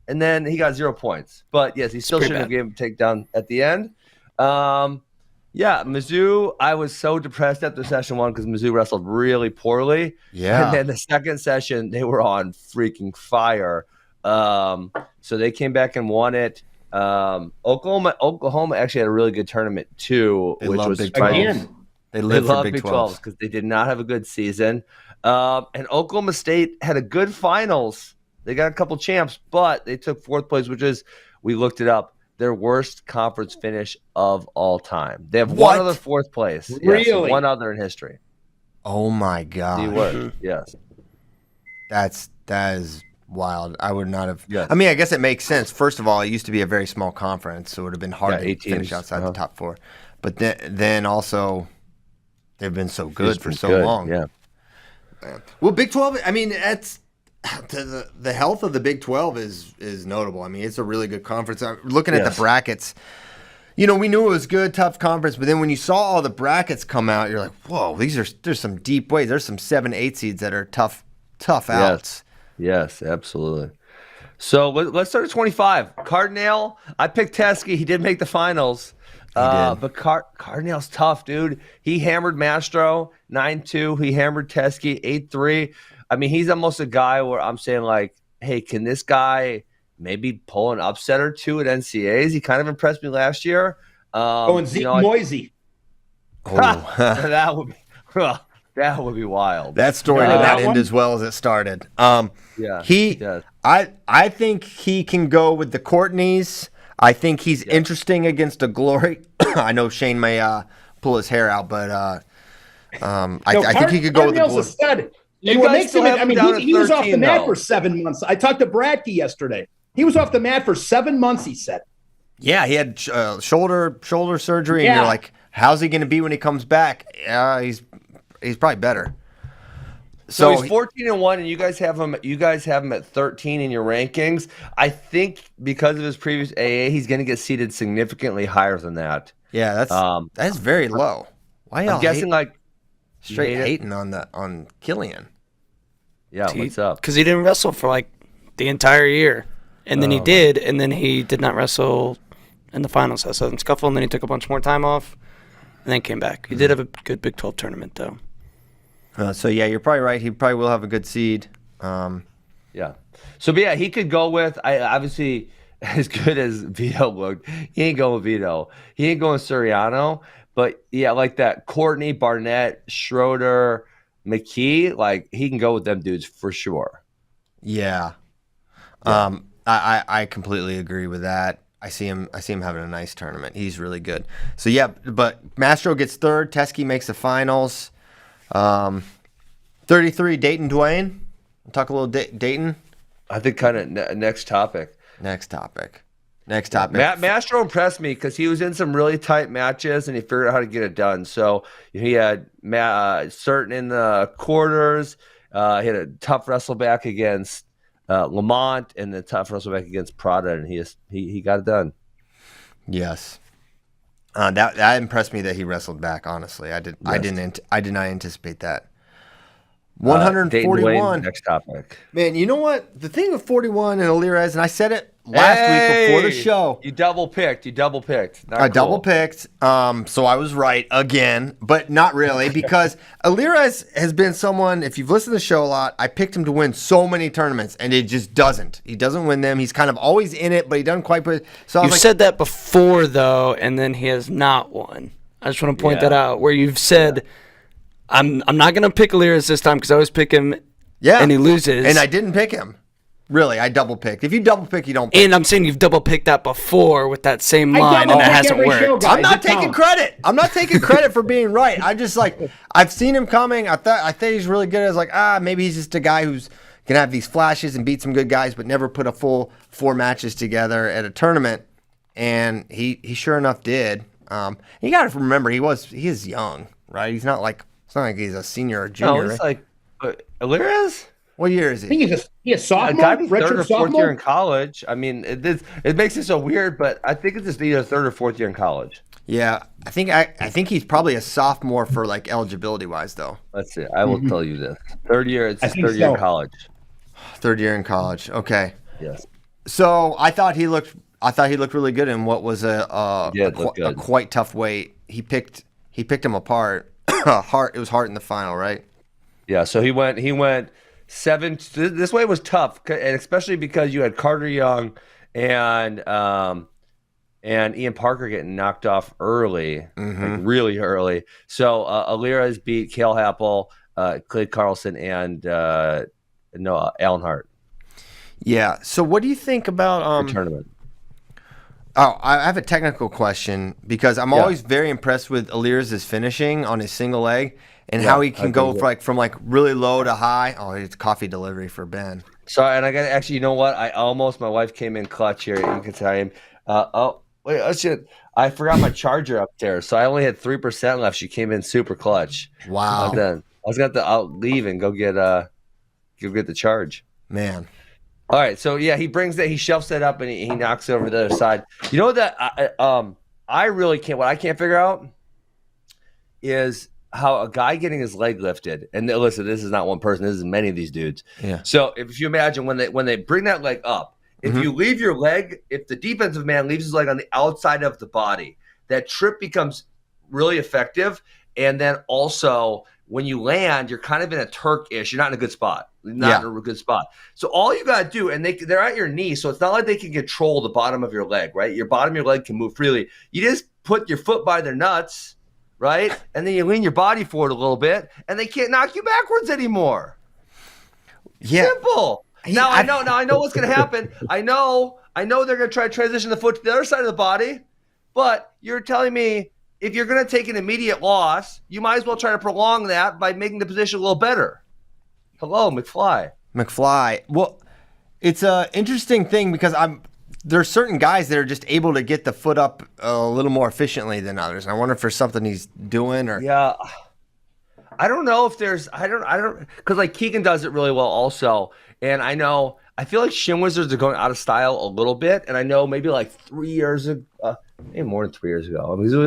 Speaker 2: And then he got 0 points. But yes, he still
Speaker 3: pretty
Speaker 2: shouldn't have
Speaker 3: bad.
Speaker 2: given him a takedown at the end. Yeah, Mizzou, I was so depressed after session 1 because Mizzou wrestled really poorly.
Speaker 1: Yeah.
Speaker 2: And then the second session, they were on freaking fire. So they came back and won it. Oklahoma actually had a really good tournament too,
Speaker 1: They
Speaker 2: which
Speaker 1: love
Speaker 2: was
Speaker 1: Big 12s.
Speaker 4: Again.
Speaker 1: They
Speaker 2: They
Speaker 1: live for
Speaker 2: love
Speaker 1: Big
Speaker 2: Big
Speaker 1: 12s.
Speaker 2: 12s because they did not have a good season. And Oklahoma State had a good finals. They got a couple champs, but they took fourth place, which is, we looked it up, their worst conference finish of all time. They have
Speaker 1: What?
Speaker 2: one other fourth place.
Speaker 4: Really?
Speaker 2: Yes, one other in history.
Speaker 1: Oh my
Speaker 2: The
Speaker 1: god,
Speaker 2: worst. Yes.
Speaker 1: that is wild. I would not have.
Speaker 2: Yes.
Speaker 1: I mean, I guess it makes sense. First of all, it used to be a very small conference, so it would have been hard
Speaker 2: Yeah,
Speaker 1: to
Speaker 2: 8
Speaker 1: finish
Speaker 2: teams.
Speaker 1: outside
Speaker 2: Uh-huh.
Speaker 1: the top 4. But then also, they've been so good
Speaker 2: It's
Speaker 1: for
Speaker 2: been
Speaker 1: so
Speaker 2: good,
Speaker 1: long.
Speaker 2: Yeah.
Speaker 1: Well, Big 12. I mean, that's the health of the Big 12 is notable. I mean, it's a really good conference. I'm looking at
Speaker 2: Yes.
Speaker 1: the brackets. You know, we knew it was good, tough conference, but then when you saw all the brackets come out, you're like, whoa, there's some deep ways. There's some 7, 8 seeds that are tough outs.
Speaker 2: Yes, absolutely. So let's start at 25. Cardinale, I picked Teskey. He did make the finals.
Speaker 1: did.
Speaker 2: But Cardinale's tough, dude. He hammered Mastro 9-2. He hammered Teskey 8-3. I mean, he's almost a guy where I'm saying, like, hey, can this guy maybe pull an upset or two at NCAAs? He kind of impressed me last year.
Speaker 4: And Zeke Moisey.
Speaker 1: Oh.
Speaker 2: that would be wild.
Speaker 1: That story did
Speaker 4: that
Speaker 1: not end
Speaker 4: one?
Speaker 1: as well as it started.
Speaker 2: Yeah.
Speaker 1: He, I think he can go with the Courtneys. I think he's interesting against a Glory. I know Shane may pull his hair out, but I think he could go with the
Speaker 4: Cardinale's
Speaker 1: Glory.
Speaker 4: a stud.
Speaker 2: You
Speaker 4: And what
Speaker 2: guys
Speaker 4: makes
Speaker 2: still
Speaker 4: him,
Speaker 2: have
Speaker 4: I
Speaker 2: him
Speaker 4: mean,
Speaker 2: down at
Speaker 4: he was off the
Speaker 2: 13
Speaker 4: mat
Speaker 2: though.
Speaker 4: for 7 months. I talked to Bradkey yesterday. He was off the mat for 7 months, he said.
Speaker 1: Yeah, he had shoulder surgery, and
Speaker 4: Yeah.
Speaker 1: you're like, how's he going to be when he comes back? He's probably better.
Speaker 2: So he's 14-1, and you guys have him. You guys have him at 13 in your rankings. I think because of his previous AA, he's going to get seated significantly higher than that.
Speaker 1: Yeah, that's very low. Why y'all
Speaker 2: I'm guessing
Speaker 1: straight
Speaker 2: hate it?
Speaker 1: hating on Killian?
Speaker 2: Yeah, what's up?
Speaker 3: Because he didn't wrestle for like the entire year. And then he did, and then he did not wrestle in the finals at Southern Scuffle, and then he took a bunch more time off and then came back. He did have a good Big 12 tournament, though.
Speaker 1: So, yeah, you're probably right. He probably will have a good seed.
Speaker 2: Yeah. So, but yeah, he could go with, obviously, as good as Vito looked, he ain't going with Vito. He ain't going Suriano. But, yeah, like that Courtney, Barnett, Schroeder, McKee, like, he can go with them dudes for sure.
Speaker 1: Yeah. I completely agree with that. I see him having a nice tournament. He's really good. So, yeah, but Mastro gets third. Teskey makes the finals. 33, Dayton Dwayne. Talk a little Dayton.
Speaker 2: I think kind of next topic.
Speaker 1: Next topic.
Speaker 2: Mastro impressed me because he was in some really tight matches and he figured out how to get it done. So he had Certain in the quarters. He had a tough wrestle back against Lamont and the tough wrestle back against Prada, and he got it done.
Speaker 1: Yes. That impressed me that he wrestled back. Honestly, I did.
Speaker 2: Yes.
Speaker 1: I did not anticipate that.
Speaker 2: Dayton Dwayne,
Speaker 1: 141.
Speaker 2: next topic.
Speaker 1: Man, you know what? The thing with 41 and Alirez, and I said it last week before the show.
Speaker 2: You double picked. Not
Speaker 1: I
Speaker 2: cool.
Speaker 1: double picked, so I was right again, but not really because Alirez has been someone. If you've listened to the show a lot, I picked him to win so many tournaments, and it just doesn't. He doesn't win them. He's kind of always in it, but he doesn't quite put. So I
Speaker 3: You've
Speaker 1: was like,
Speaker 3: said that before, though, and then he has not won. I just want to point that out, where you've said, I'm not going to pick Aliris this time because I always pick him and he loses.
Speaker 1: and I didn't pick him. Really, I double picked. If you double pick, you don't pick.
Speaker 3: And I'm saying you've double picked that before with that same
Speaker 4: I
Speaker 3: line, and
Speaker 4: double
Speaker 3: that
Speaker 4: pick
Speaker 3: hasn't
Speaker 4: every show,
Speaker 3: worked.
Speaker 4: guys.
Speaker 1: I'm not
Speaker 4: It
Speaker 1: taking
Speaker 4: counts.
Speaker 1: credit. I'm not taking credit for being right. I just I've seen him coming. I thought he's really good. I was like, maybe he's just a guy who's gonna have these flashes and beat some good guys, but never put a full 4 matches together at a tournament. And he sure enough did. You got to remember he is young, right? It's not like he's a senior or junior.
Speaker 2: No, it's like Alirez.
Speaker 1: What year is
Speaker 4: I
Speaker 1: he?
Speaker 4: think he's a sophomore,
Speaker 2: Gotta be third
Speaker 4: redshirt
Speaker 2: or fourth year in
Speaker 4: sophomore.
Speaker 2: college. I mean, it makes it so weird, but I think it's just either third or fourth year in college.
Speaker 1: Yeah, I think he's probably a sophomore for like eligibility wise though.
Speaker 2: Let's see. I will tell you this: third year. It's
Speaker 4: I
Speaker 2: his
Speaker 4: think
Speaker 2: third year in
Speaker 4: so.
Speaker 2: college.
Speaker 1: Third year in college. Okay.
Speaker 2: Yes.
Speaker 1: So I thought he looked really good in what was a
Speaker 2: good.
Speaker 1: quite tough weight. He picked him apart. It was Hart in the final, right?
Speaker 2: Yeah. So he went 7. This way was tough, and especially because you had Carter Young and and Ian Parker getting knocked off early, like really early. So Alirez beat Cale Happel, Clay Carlson, and Alan Hart.
Speaker 1: Yeah. So what do you think about
Speaker 2: The tournament.
Speaker 1: Oh, I have a technical question because I'm always very impressed with Alirez's finishing on his single leg and how he can go from really low to high. Oh, it's coffee delivery for Ben.
Speaker 2: Sorry, and I got to actually, you know what? My wife came in clutch here. You can tell him. I forgot my charger up there, so I only had 3% left. She came in super clutch.
Speaker 1: Wow.
Speaker 2: I was going to leave and go get the charge.
Speaker 1: Man.
Speaker 2: All right, so yeah, he shelves that up and he knocks it over the other side. You know that I really can't. What I can't figure out is how a guy getting his leg lifted. And listen, this is not one person. This is many of these dudes.
Speaker 1: Yeah.
Speaker 2: So if you imagine when they bring that leg up, if you leave your leg, if the defensive man leaves his leg on the outside of the body, that trip becomes really effective. And then also when you land, you're kind of in a Turk-ish. You're not in a good spot. Not in a good spot. So all you got to do, and they're at your knee, so it's not like they can control the bottom of your leg, right? Your bottom of your leg can move freely. You just put your foot by their nuts, right? And then you lean your body forward a little bit, and they can't knock you backwards anymore.
Speaker 1: Yeah.
Speaker 2: Simple. Now I know what's going to happen. I know they're going to try to transition the foot to the other side of the body, but you're telling me if you're going to take an immediate loss, you might as well try to prolong that by making the position a little better. Hello, McFly.
Speaker 1: Well, it's an interesting thing because there's certain guys that are just able to get the foot up a little more efficiently than others. And I wonder if there's something he's doing or.
Speaker 2: Yeah. I don't know if there's, I don't, because like Keegan does it really well also. And I feel like Shin Wizards are going out of style a little bit. And I know maybe like 3 years ago, maybe more than 3 years ago.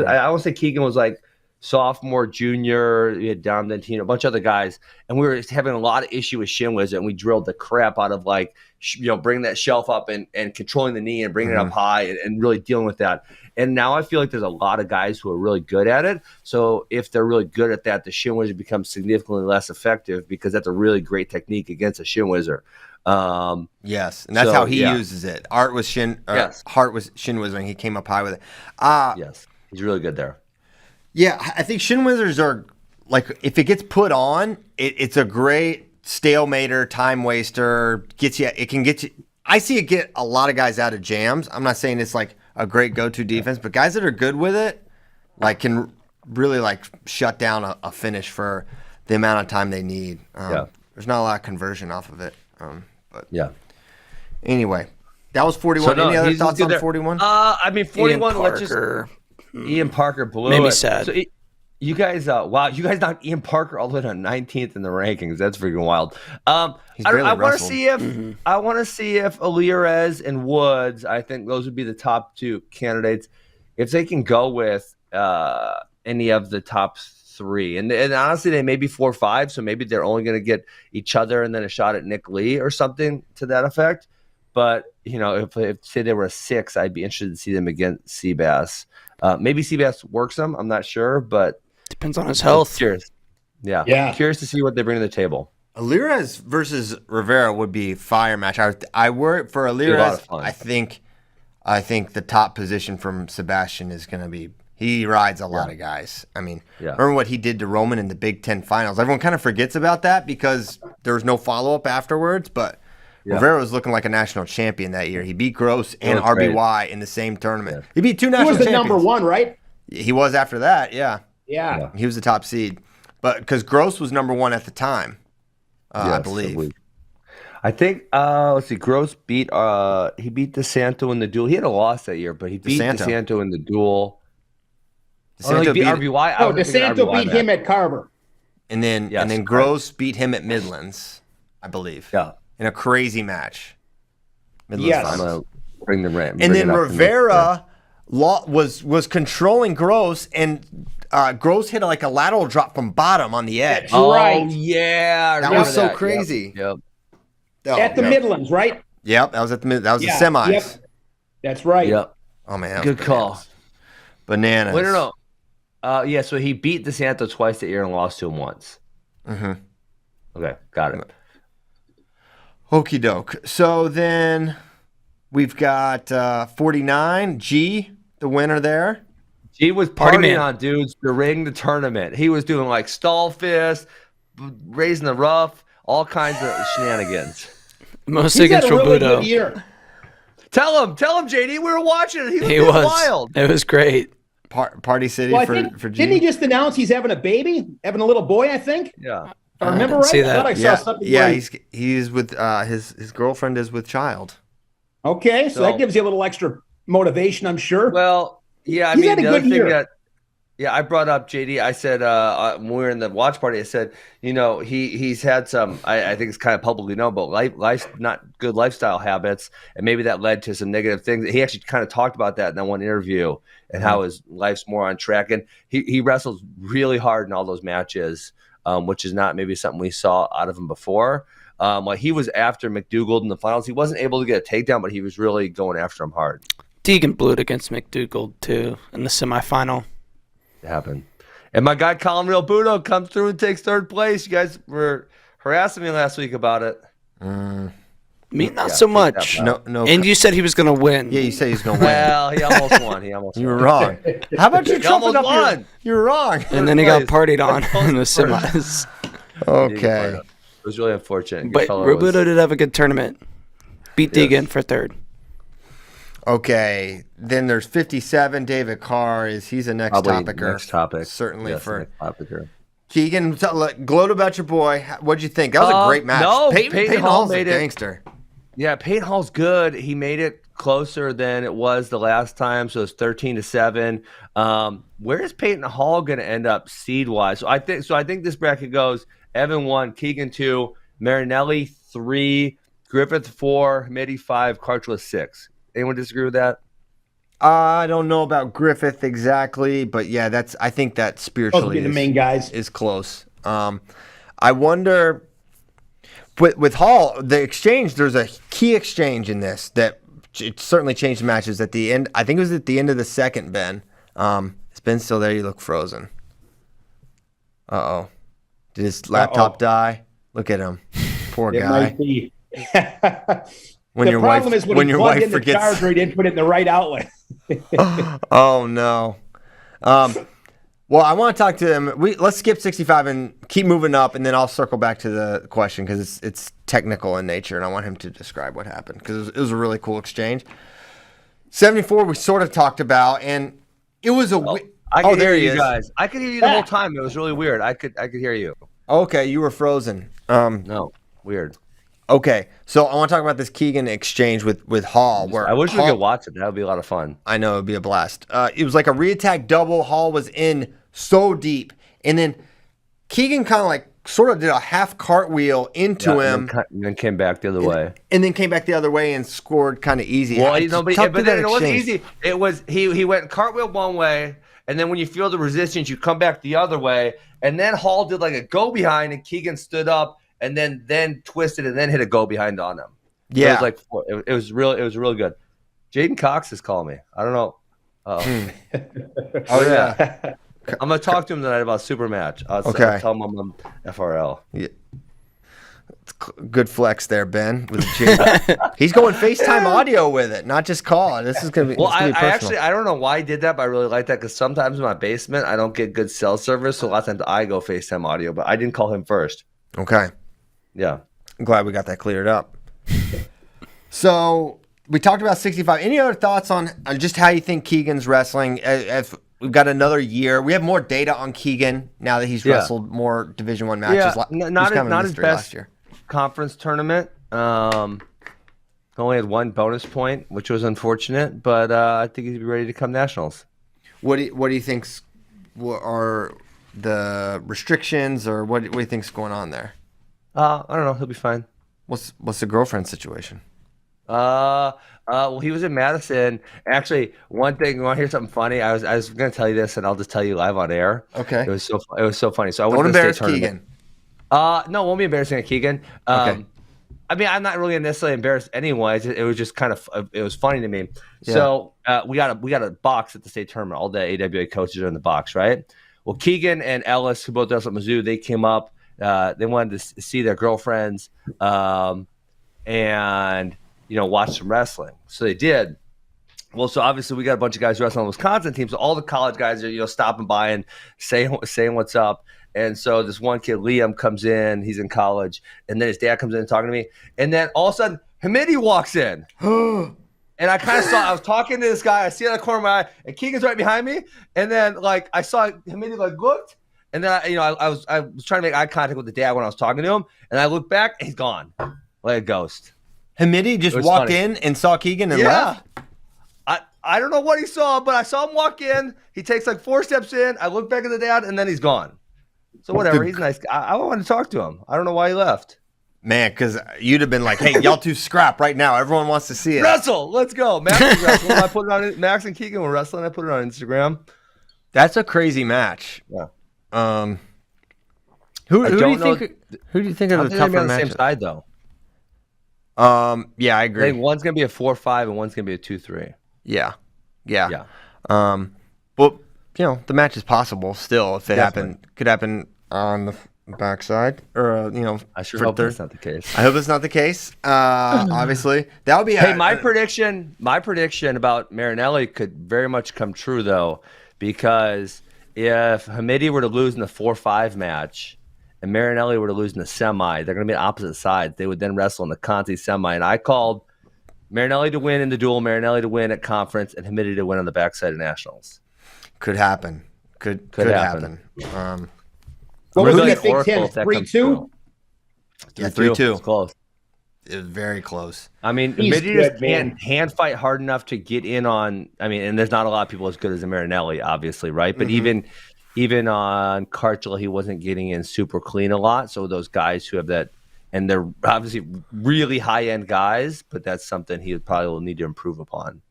Speaker 2: I want to say Keegan was like sophomore, junior, we had Dom Dentino, a bunch of other guys, and we were having a lot of issue with Shin Wizard, and we drilled the crap out of bringing that shelf up and controlling the knee and bringing it up high and really dealing with that. And now I feel like there's a lot of guys who are really good at it. So if they're really good at that, the Shin Wizard becomes significantly less effective because that's a really great technique against a Shin Wizard.
Speaker 1: Yes, and that's how he uses it. Hart was Shin Wizard, and he came up high with it.
Speaker 2: Yes, he's really good there.
Speaker 1: Yeah, I think Shin Wizards are if it gets put on, it's a great stalemater, time waster. It can get you. I see it get a lot of guys out of jams. I'm not saying it's like a great go-to defense, but guys that are good with it, can really shut down a finish for the amount of time they need. There's not a lot of conversion off of it. But anyway, that was 41.
Speaker 2: So,
Speaker 1: any other thoughts on 41?
Speaker 2: 41. Ian Parker blew
Speaker 3: Made me
Speaker 2: it.
Speaker 3: sad.
Speaker 2: So you guys, you guys knocked Ian Parker all the way to 19th in the rankings. That's freaking wild. I want to see if Alirez and Woods. I think those would be the top two candidates if they can go with any of the top three. And honestly, they may be 4 or 5, so maybe they're only going to get each other and then a shot at Nick Lee or something to that effect. But if say they were a 6, I'd be interested to see them against Seabass. Maybe Seabass works them. I'm not sure, but
Speaker 3: depends on his health.
Speaker 2: Curious. Yeah. Curious to see what they bring to the table.
Speaker 1: Alirez versus Rivera would be a fire match. I worry for Alirez. I think the top position from Sebastian is going to be. He rides a lot of guys. I mean, remember what he did to Roman in the Big Ten Finals? Everyone kind of forgets about that because there was no follow up afterwards, but. Rivera was looking like a national champion that year. He beat Gross and RBY in the same tournament. He beat 2 national champions.
Speaker 4: He was the number 1, right?
Speaker 1: He was after that, yeah.
Speaker 4: Yeah.
Speaker 1: He was the top seed. But because Gross was number 1 at the time, I believe.
Speaker 2: I think, let's see, Gross beat DeSanto in the duel. He had a loss that year, but he beat DeSanto in the duel.
Speaker 1: DeSanto
Speaker 2: beat RBY.
Speaker 4: DeSanto beat him at Carver.
Speaker 1: And then Gross beat him at Midlands, I believe.
Speaker 2: Yeah.
Speaker 1: In a crazy match.
Speaker 4: Yes.
Speaker 2: I'm going to bring the ramp.
Speaker 1: And then Rivera was controlling Gross, and Gross hit a lateral drop from bottom on the edge.
Speaker 4: That's right.
Speaker 2: Yeah.
Speaker 1: That was so crazy.
Speaker 2: Yep.
Speaker 4: At the Midlands, right?
Speaker 1: Yep, that was at the Midlands. That was the semis.
Speaker 4: Yep. That's right.
Speaker 2: Yep.
Speaker 1: Oh, man.
Speaker 2: Good call.
Speaker 1: Bananas.
Speaker 2: Wait, no. So he beat DeSanto twice that year and lost to him once.
Speaker 1: Mm-hmm.
Speaker 2: Okay, got it.
Speaker 1: Okie doke. So then we've got 49, G, the winner there.
Speaker 2: He was
Speaker 3: Party
Speaker 2: partying
Speaker 3: man.
Speaker 2: on dudes during the tournament. He was doing like stall fist, raising the rough, all kinds of shenanigans.
Speaker 3: Mostly
Speaker 4: He's had
Speaker 3: against
Speaker 4: a really
Speaker 3: Robuto.
Speaker 4: good year.
Speaker 2: Tell him, JD. We were watching it. He
Speaker 3: He
Speaker 2: was
Speaker 3: was
Speaker 2: wild.
Speaker 3: It was great.
Speaker 1: Party City
Speaker 4: Well, I
Speaker 1: for
Speaker 4: think,
Speaker 1: for G.
Speaker 4: didn't he just announce he's having a baby, having a little boy? I think.
Speaker 2: Yeah.
Speaker 4: If I remember
Speaker 3: didn't
Speaker 4: right.
Speaker 3: see
Speaker 4: I thought
Speaker 3: that.
Speaker 4: I saw
Speaker 1: yeah,
Speaker 4: something.
Speaker 1: yeah,
Speaker 4: where
Speaker 1: he's with his girlfriend is with child.
Speaker 4: okay, so that gives you a little extra motivation, I'm sure.
Speaker 2: Well, yeah. I
Speaker 4: He's
Speaker 2: mean,
Speaker 4: had a
Speaker 2: the other
Speaker 4: good
Speaker 2: thing
Speaker 4: year.
Speaker 2: that, yeah, I brought up JD. I said when we were in the watch party, I said, you know, he's had some. I think it's kind of publicly known, but life not good lifestyle habits, and maybe that led to some negative things. He actually kind of talked about that in that one interview and how his life's more on track. And he wrestles really hard in all those matches, which is not maybe something we saw out of him before. Like he was after McDougald in the finals. He wasn't able to get a takedown, but he was really going after him hard.
Speaker 3: Deegan blew it against McDougald, too, in the semifinal.
Speaker 2: It happened. And my guy Colin Real Budo comes through and takes third place. You guys were harassing me last week about it.
Speaker 3: Me, not so much.
Speaker 1: No.
Speaker 3: And you said he was going to win.
Speaker 1: Yeah, you say he's gonna win.
Speaker 2: Well, he almost won. He almost
Speaker 1: You were
Speaker 2: won.
Speaker 1: wrong. How about you trumping
Speaker 2: almost
Speaker 1: up your?
Speaker 2: won.
Speaker 1: You were wrong.
Speaker 3: And then he got
Speaker 2: Place.
Speaker 3: partied on in the semis.
Speaker 1: Okay.
Speaker 2: It was really unfortunate.
Speaker 3: But Robuto did have a good tournament. Beat
Speaker 2: Yes.
Speaker 3: Deegan for third.
Speaker 1: Okay. Then there's 57. David Carr he's a next topicer.
Speaker 2: Next topic.
Speaker 1: Certainly
Speaker 2: Yes,
Speaker 1: for
Speaker 2: next topicer.
Speaker 1: Keegan. Gloat about your boy. What'd you think? That was a great match.
Speaker 2: no,
Speaker 1: Peyton
Speaker 2: Peyton Hall
Speaker 1: Hall's a
Speaker 2: made it.
Speaker 1: gangster.
Speaker 2: Yeah, Peyton Hall's good. He made it closer than it was the last time, so it's 13-7. Where is Peyton Hall going to end up seed wise? So I think this bracket goes Evan 1, Keegan 2, Marinelli 3, Griffith 4, Mitty 5, Cartwright 6. Anyone disagree with that?
Speaker 1: I don't know about Griffith exactly, but yeah, I think that
Speaker 4: Those
Speaker 1: spiritually
Speaker 4: would be the main guys.
Speaker 1: is close. I wonder with Hall, the exchange. There's a key exchange in this that it certainly changed the matches at the end. I think it was at the end of the second. Ben, is Ben still there? You look frozen. Did his laptop die? Look at him, poor
Speaker 4: It
Speaker 1: guy.
Speaker 4: might be.
Speaker 1: When
Speaker 4: the
Speaker 1: your
Speaker 4: problem
Speaker 1: wife,
Speaker 4: is when
Speaker 1: when
Speaker 4: he
Speaker 1: your
Speaker 4: plugged
Speaker 1: wife
Speaker 4: in the
Speaker 1: forgets.
Speaker 4: charger, he didn't put it in the right outlet.
Speaker 1: Oh no. Well, I want to talk to him. Let's skip 65 and keep moving up, and then I'll circle back to the question because it's technical in nature, and I want him to describe what happened because it was a really cool exchange. 74 we sort of talked about, and it was a.
Speaker 2: I could
Speaker 1: there
Speaker 2: hear
Speaker 1: he
Speaker 2: you
Speaker 1: is.
Speaker 2: guys. I could hear you the whole time. It was really weird. I could hear you.
Speaker 1: Okay, you were frozen.
Speaker 2: No, weird.
Speaker 1: Okay, so I want to talk about this Keegan exchange with Hall. Where
Speaker 2: I wish we
Speaker 1: Hall,
Speaker 2: could watch it. That would be a lot of fun.
Speaker 1: I know it'd be a blast. It was like a reattack double. Hall was in so deep, and then Keegan kind of like sort of did a half cartwheel into him,
Speaker 2: and then came back the other way.
Speaker 1: and then came back the other way and scored kind of easy.
Speaker 2: Well,
Speaker 1: It's
Speaker 2: but
Speaker 1: tough to
Speaker 2: then
Speaker 1: that
Speaker 2: it wasn't
Speaker 1: exchange.
Speaker 2: easy. It was he went cartwheel one way, and then when you feel the resistance, you come back the other way, and then Hall did like a go behind, and Keegan stood up and then twisted and then hit a go behind on him.
Speaker 1: Yeah,
Speaker 2: So it was really good. Jaden Cox is calling me. I don't know.
Speaker 1: Oh yeah.
Speaker 2: I'm gonna talk to him tonight about super match. I'll tell him I'm on FRL.
Speaker 1: Yeah. Good flex there, Ben. With Jada. He's going FaceTime audio with it, not just call. This is gonna be.
Speaker 2: Well,
Speaker 1: it's gonna be personal.
Speaker 2: I don't know why I did that, but I really like that because sometimes in my basement I don't get good cell service, so a lot of times I go FaceTime audio, but I didn't call him first.
Speaker 1: Okay.
Speaker 2: Yeah.
Speaker 1: I'm glad we got that cleared up. So we talked about 65. Any other thoughts on just how you think Keegan's wrestling? If we've got another year, we have more data on Keegan now that he's wrestled more Division I matches.
Speaker 2: Yeah,
Speaker 1: Not
Speaker 2: his best conference tournament. Only had one bonus point, which was unfortunate, but I think he'd be ready to come nationals.
Speaker 1: What do you think are the restrictions, or what do you think's going on there?
Speaker 2: I don't know. He'll be fine.
Speaker 1: What's the girlfriend situation?
Speaker 2: Well, he was in Madison. Actually, one thing, you want to hear something funny? I was going to tell you this, and I'll just tell you live on air.
Speaker 1: Okay.
Speaker 2: It was so funny. So I
Speaker 1: Don't
Speaker 2: went to the
Speaker 1: embarrass
Speaker 2: state tournament.
Speaker 1: Keegan.
Speaker 2: No, it won't be embarrassing at Keegan.
Speaker 1: Okay.
Speaker 2: I mean, I'm not really necessarily embarrassed anyway. It was just kind of, it was funny to me.
Speaker 1: Yeah.
Speaker 2: So we got a box at the state tournament. All the AWA coaches are in the box, right? Well, Keegan and Ellis, who both wrestled at Mizzou, they came up. They wanted to see their girlfriends and, watch some wrestling. So they did. Well, so obviously we got a bunch of guys who wrestle on the Wisconsin team. So all the college guys are, stopping by and saying what's up. And so this one kid, Liam, comes in. He's in college. And then his dad comes in talking to me. And then all of a sudden, Hamidi walks in. And I kind of I was talking to this guy. I see it out of the corner of my eye. And Keegan's right behind me. And then, I saw Hamidi, looked. And then, I was trying to make eye contact with the dad when I was talking to him. And I looked back, and he's gone. Like a ghost.
Speaker 1: Hamidi just walked in and saw Keegan and left?
Speaker 2: I don't know what he saw, but I saw him walk in. He takes 4 steps in. I look back at the dad, and then he's gone. So whatever. He's nice. I want to talk to him. I don't know why he left.
Speaker 1: Man, because you'd have been like, hey, y'all two scrap right now. Everyone wants to see it.
Speaker 2: Wrestle. Let's go. Max is wrestling. I put it on. Max and Keegan were wrestling. I put it on Instagram.
Speaker 1: That's a crazy match.
Speaker 2: Yeah.
Speaker 1: Who do you think are the tougher
Speaker 2: on the
Speaker 1: matchups?
Speaker 2: same side, though.
Speaker 1: Yeah, I agree.
Speaker 2: I think one's going to be a 4-5 and one's going to be a 2-3.
Speaker 1: Yeah. But the match is possible still if it could happen on the backside or
Speaker 2: I sure hope that's not the case.
Speaker 1: I hope it's not the case. Obviously, that would be.
Speaker 2: Hey, my prediction about Marinelli could very much come true though, because if Hamidi were to lose in the 4-5 match and Marinelli were to lose in the semi, they're going to be on opposite sides. They would then wrestle in the Conti semi, and I called Marinelli to win in the duel, Marinelli to win at conference, and Hamidi to win on the backside of nationals.
Speaker 1: Could happen. Could happen.
Speaker 4: What was
Speaker 2: Really
Speaker 4: that Big Ten? 3-2?
Speaker 1: Yeah, 3-2.
Speaker 2: It's close.
Speaker 1: It was very close.
Speaker 2: I mean,
Speaker 4: He's
Speaker 2: Hamidi
Speaker 4: good,
Speaker 2: just
Speaker 4: man.
Speaker 2: can't hand fight hard enough to get in on. I mean, and there's not a lot of people as good as Marinelli, obviously, right? But even on Karchula, he wasn't getting in super clean a lot. So those guys who have that, and they're obviously really high-end guys, but that's something he probably will need to improve upon.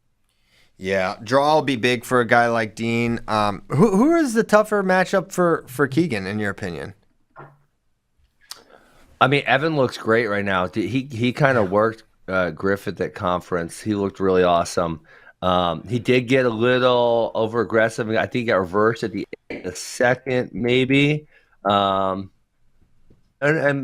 Speaker 1: Yeah, draw will be big for a guy like Dean. Who is the tougher matchup for Keegan, in your opinion?
Speaker 2: I mean, Evan looks great right now. He kind of worked Griffith at conference. He looked really awesome. He did get a little over-aggressive. I think he got reversed at the second, maybe. And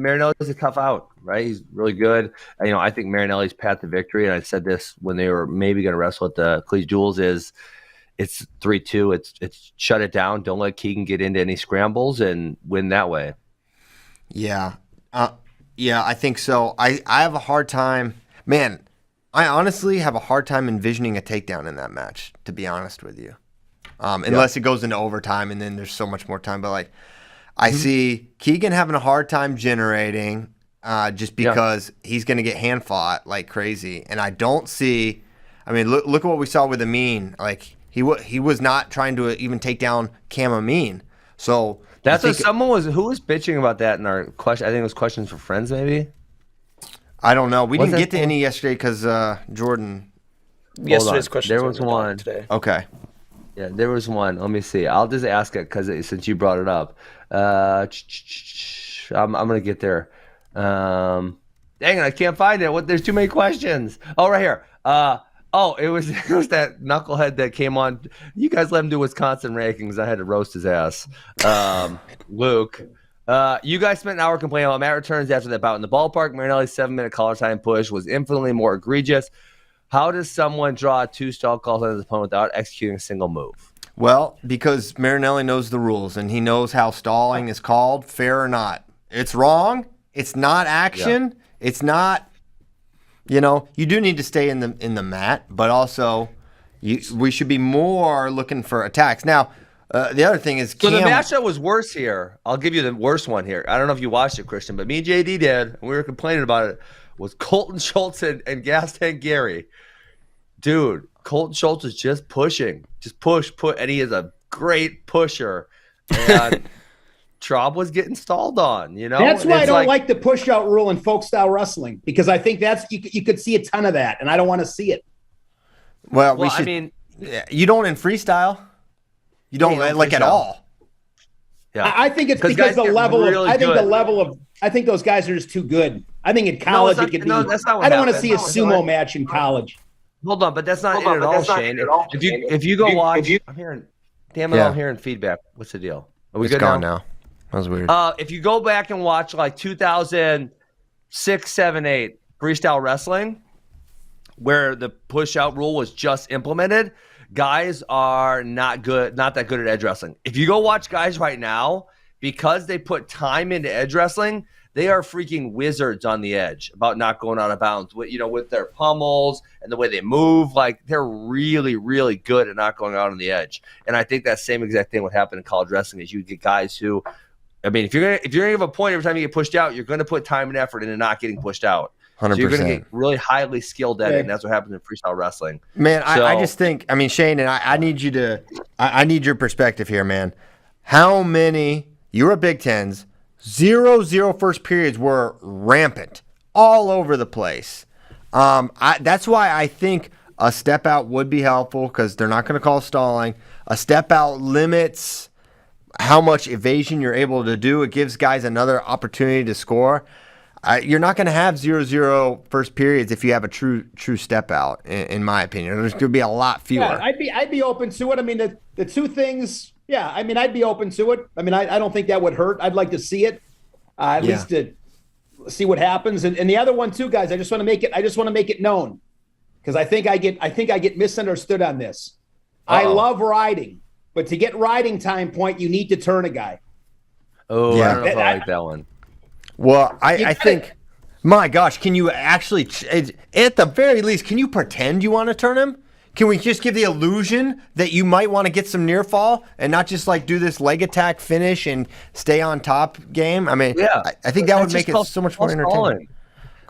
Speaker 2: Marinelli's a tough out, right? He's really good. I think Marinelli's path to victory, and I said this when they were maybe going to wrestle at the Cleese Duels, is it's 3-2. It's shut it down. Don't let Keegan get into any scrambles and win that way.
Speaker 1: Yeah. I think so. I have a hard time. Man, I honestly have a hard time envisioning a takedown in that match, to be honest with you. Unless it goes into overtime and then there's so much more time. But I see Keegan having a hard time generating just because he's going to get hand fought like crazy. And I don't see – I mean, look at what we saw with Amin. He was not trying to even take down Cam Amin. So
Speaker 2: that's what who was bitching about that in our question. I think it was questions for friends maybe.
Speaker 1: I don't know. We didn't get to any yesterday because Jordan.
Speaker 3: Yesterday's question.
Speaker 2: There was one
Speaker 3: today.
Speaker 1: Okay.
Speaker 2: Yeah, there was one. Let me see. I'll just ask it because since you brought it up. I'm gonna get there. Dang it, I can't find it. There's too many questions. Oh, right here. It was that knucklehead that came on. You guys let him do Wisconsin rankings. I had to roast his ass. Luke. You guys spent an hour complaining about Matt returns after that bout in the ballpark. Marinelli's 7-minute collar time push was infinitely more egregious. How does someone draw a 2-stall call on his opponent without executing a single move?
Speaker 1: Well, because Marinelli knows the rules and he knows how stalling is called, fair or not. It's wrong. It's not action. Yeah. It's not. You do need to stay in the mat, but also we should be more looking for attacks. Now, the other thing is
Speaker 2: So the matchup was worse here. I'll give you the worst one here. I don't know if you watched it, Christian, but me and JD did, and we were complaining about it, was Colton Schultz and Gas Tank Gary. Dude, Colton Schultz is just pushing. Just push, and he is a great pusher. And Traub was getting stalled on,
Speaker 4: That's why I don't like the push-out rule in folk-style wrestling, because I think you could see a ton of that, and I don't want to see it.
Speaker 1: Well, you don't in freestyle. You don't at all.
Speaker 2: Yeah,
Speaker 4: I think it's because I think those guys are just too good. I think in college it could be.
Speaker 2: That's not what
Speaker 4: I don't want to
Speaker 2: happened.
Speaker 4: see a sumo match in college.
Speaker 2: Hold on, but that's not it at all, Shane. If you go watch, I'm hearing. Damn it, I'm hearing feedback. What's the deal? Are we
Speaker 1: good
Speaker 2: gone
Speaker 1: now? That was weird.
Speaker 2: If you go back and watch 2006, 7, 8 freestyle wrestling, where the push out rule was just implemented, guys are not that good at edge wrestling. If you go watch guys right now, because they put time into edge wrestling, they are freaking wizards on the edge about not going out of bounds. With their pummels and the way they move, like they're really, really good at not going out on the edge. And I think that same exact thing would happen in college wrestling. Is you get guys who, I mean, if you're gonna give a point every time you get pushed out, you're gonna put time and effort into not getting pushed out.
Speaker 1: 100%.
Speaker 2: So you're gonna get really highly skilled at it, and that's what happens in freestyle wrestling.
Speaker 1: Man, I just think, I mean, Shane, and I need you to, I need your perspective here, man. How many, you're a Big Tens, 0-0 first periods were rampant all over the place. That's why I think a step out would be helpful, because they're not going to call stalling. A step out limits how much evasion you're able to do. It gives guys another opportunity to score. You're not going to have 0-0 first periods if you have a true step out, in my opinion. There's going to be a lot fewer.
Speaker 4: Yeah, I'd be open to it. I mean, the two things. Yeah, I mean, I'd be open to it. I mean, I don't think that would hurt. I'd like to see it, at least to see what happens. And the other one too, guys. I just want to make it known, because I think I get misunderstood on this. Uh-oh. I love riding, but to get riding time point, you need to turn a guy.
Speaker 2: Oh, yeah. I don't know if I like that one.
Speaker 1: Well, I think, my gosh, can you actually, at the very least, can you pretend you want to turn him? Can we just give the illusion that you might want to get some near fall and not just like do this leg attack finish and stay on top game? I mean, yeah. I think that would make it so much more entertaining.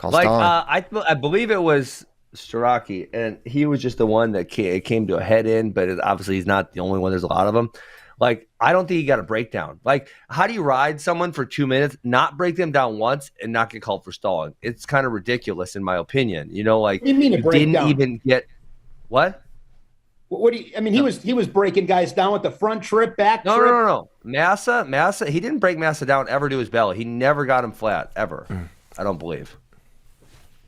Speaker 2: I believe it was Staraki, and he was just the one that came to a head in, but obviously he's not the only one. There's a lot of them. Like, I don't think you got a breakdown. Like, how do you ride someone for 2 minutes, not break them down once, and not get called for stalling? It's kind of ridiculous, in my opinion. Like,
Speaker 4: what do you mean
Speaker 2: you didn't even get what?
Speaker 4: What do you? I mean, he was breaking guys down with the front trip, back trip.
Speaker 2: No. Massa, he didn't break Massa down ever to his belly. He never got him flat ever. I don't believe.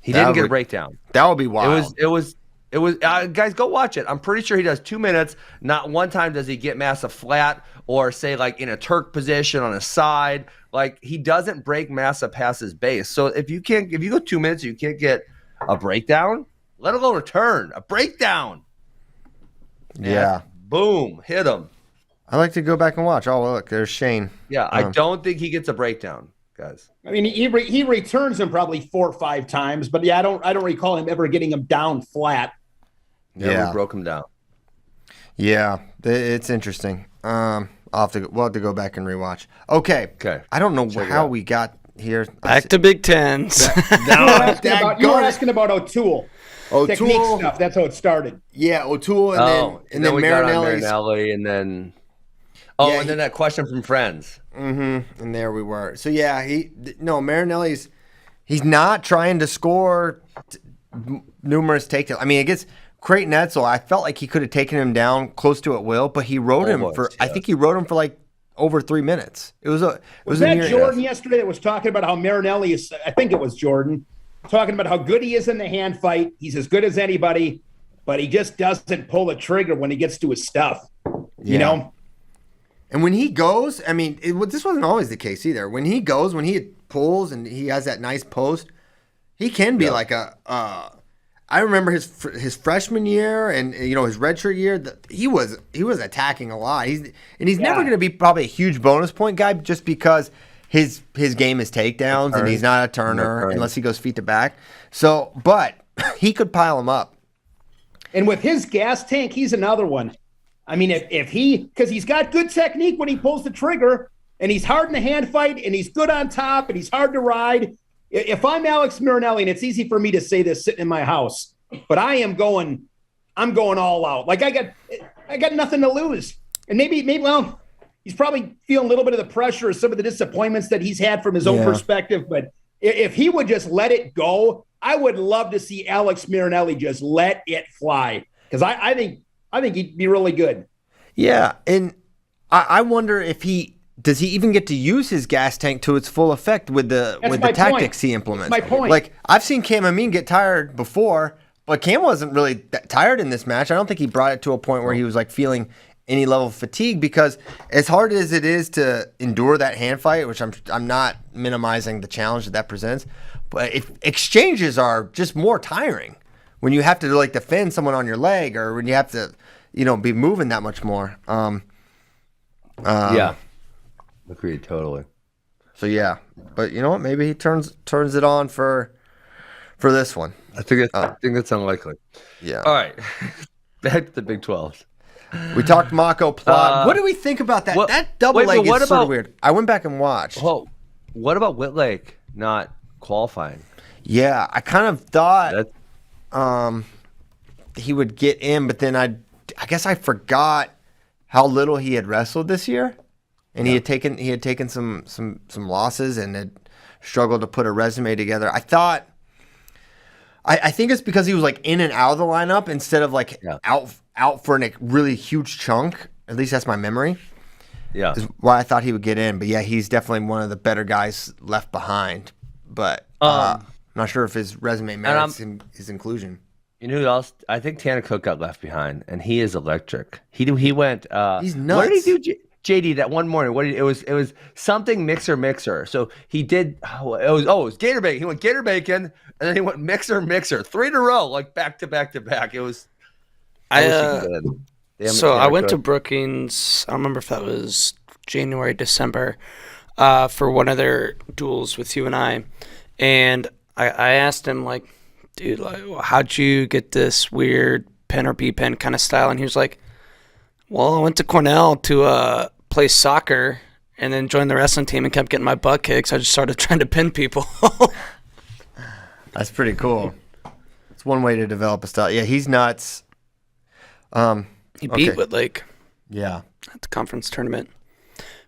Speaker 2: He didn't get a breakdown.
Speaker 1: That would be wild.
Speaker 2: It was. Guys, go watch it. I'm pretty sure he does 2 minutes. Not one time does he get Massa flat or say like in a Turk position on his side. Like, he doesn't break Massa past his base. So if you go 2 minutes, you can't get a breakdown, let alone a turn, a breakdown.
Speaker 1: Yeah.
Speaker 2: Boom, hit him.
Speaker 1: I like to go back and watch. Oh, look, there's Shane.
Speaker 2: Yeah, I don't think he gets a breakdown, guys.
Speaker 4: I mean, he returns him probably 4 or 5 times, but yeah, I don't recall him ever getting him down flat.
Speaker 2: Never broke him down.
Speaker 1: Yeah, it's interesting. We'll have to go back and rewatch. Okay. I don't know how we got here.
Speaker 3: Back to Big Tens.
Speaker 4: You were asking about O'Toole. Technique stuff. That's how it started.
Speaker 1: Yeah, O'Toole and then
Speaker 2: we got on
Speaker 1: Marinelli's.
Speaker 2: Marinelli, and then and then that question from Friends.
Speaker 1: Mm-hmm. And there we were. So yeah, Marinelli's. He's not trying to score numerous takedowns. I mean, against Creighton Etzel, I felt like he could have taken him down close to at will, but he rode him for. Yeah. I think he rode him for like over 3 minutes. Was that
Speaker 4: Jordan yesterday that was talking about how Marinelli is? I think it was Jordan talking about how good he is in the hand fight. He's as good as anybody, but he just doesn't pull the trigger when he gets to his stuff. You know.
Speaker 1: And when he goes, I mean, this wasn't always the case either. When he pulls and he has that nice post, he can be like I remember his freshman year and his redshirt year. He was attacking a lot. He's never going to be probably a huge bonus point guy just because his game is takedowns and he's not a turner unless he goes feet to back. So, but he could pile him up.
Speaker 4: And with his gas tank, he's another one. I mean, because he's got good technique when he pulls the trigger, and he's hard in the hand fight, and he's good on top, and he's hard to ride. If I'm Alex Marinelli, and it's easy for me to say this sitting in my house, but I'm going all out. Like, I got nothing to lose. And maybe he's probably feeling a little bit of the pressure of some of the disappointments that he's had from his own perspective. But if he would just let it go, I would love to see Alex Marinelli just let it fly. Because I think he'd be really good.
Speaker 1: Yeah, and I wonder if does he even get to use his gas tank to its full effect with the tactics he implements.
Speaker 4: That's my point.
Speaker 1: Like, I've seen Cam Amin get tired before, but Cam wasn't really that tired in this match. I don't think he brought it to a point where he was like feeling any level of fatigue, because as hard as it is to endure that hand fight, which I'm not minimizing the challenge that presents, but if exchanges are just more tiring. when you have to like defend someone on your leg, or when you have to, be moving that much more.
Speaker 2: Yeah, agreed totally.
Speaker 1: So yeah, but you know what? Maybe he turns it on for this one.
Speaker 2: I think that's unlikely.
Speaker 1: Yeah.
Speaker 2: All right, back to the Big 12.
Speaker 1: We talked Mako Plot. What do we think about that? That double leg is sort of weird. I went back and watched.
Speaker 2: Oh, what about Whitlake not qualifying?
Speaker 1: Yeah, I kind of thought he would get in, but then I guess I forgot how little he had wrestled this year, and he had taken some losses and had struggled to put a resume together. I think it's because he was like in and out of the lineup instead of like out for a really huge chunk. At least that's my memory.
Speaker 2: Yeah,
Speaker 1: is why I thought he would get in. But yeah, he's definitely one of the better guys left behind. But I'm not sure if his resume merits his inclusion.
Speaker 2: You know who else? I think Tanner Cook got left behind, and he is electric. He went.
Speaker 1: He's nuts.
Speaker 2: What did he do, JD? That one morning, it was something mixer. So he did. It was Gator Bacon. He went Gator Bacon, and then he went mixer, 3 in a row, like back to back to back. It was.
Speaker 3: I went to Brookings. I don't remember if that was January, December, for one of their duels with you and I asked him like, dude, like, how'd you get this weird pen or B pen kind of style? And he was like, well, I went to Cornell to play soccer and then joined the wrestling team and kept getting my butt kicked. So I just started trying to pin people.
Speaker 1: That's pretty cool. It's one way to develop a style. Yeah, he's nuts.
Speaker 3: He beat Whitlake.
Speaker 1: Yeah.
Speaker 3: At the conference tournament.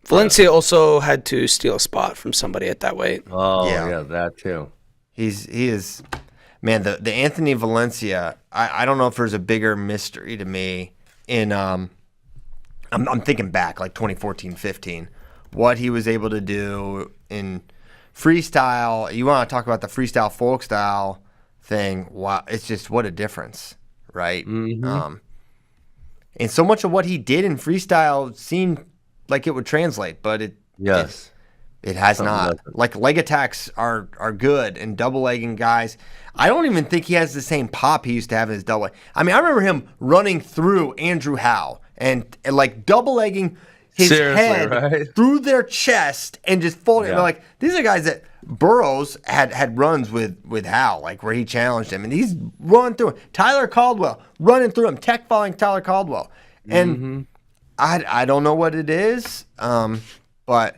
Speaker 3: Valencia also had to steal a spot from somebody at that weight.
Speaker 2: Oh, yeah, that too.
Speaker 1: He is, man, the Anthony Valencia, I don't know if there's a bigger mystery to me in, I'm thinking back, like 2014, 15, what he was able to do in freestyle. You want to talk about the freestyle folk style thing. Wow, it's just what a difference, right?
Speaker 2: Mm-hmm.
Speaker 1: And so much of what he did in freestyle seemed like it would translate, but it has not. Like leg attacks are good, and double legging guys. I don't even think he has the same pop he used to have in his double leg. I mean, I remember him running through Andrew Howe and like double legging his head through their chest and just folding. Yeah. Like these are guys that Burroughs had runs with Howe, like where he challenged him, and he's running through him. Tyler Caldwell running through him, tech following Tyler Caldwell, and I don't know what it is, but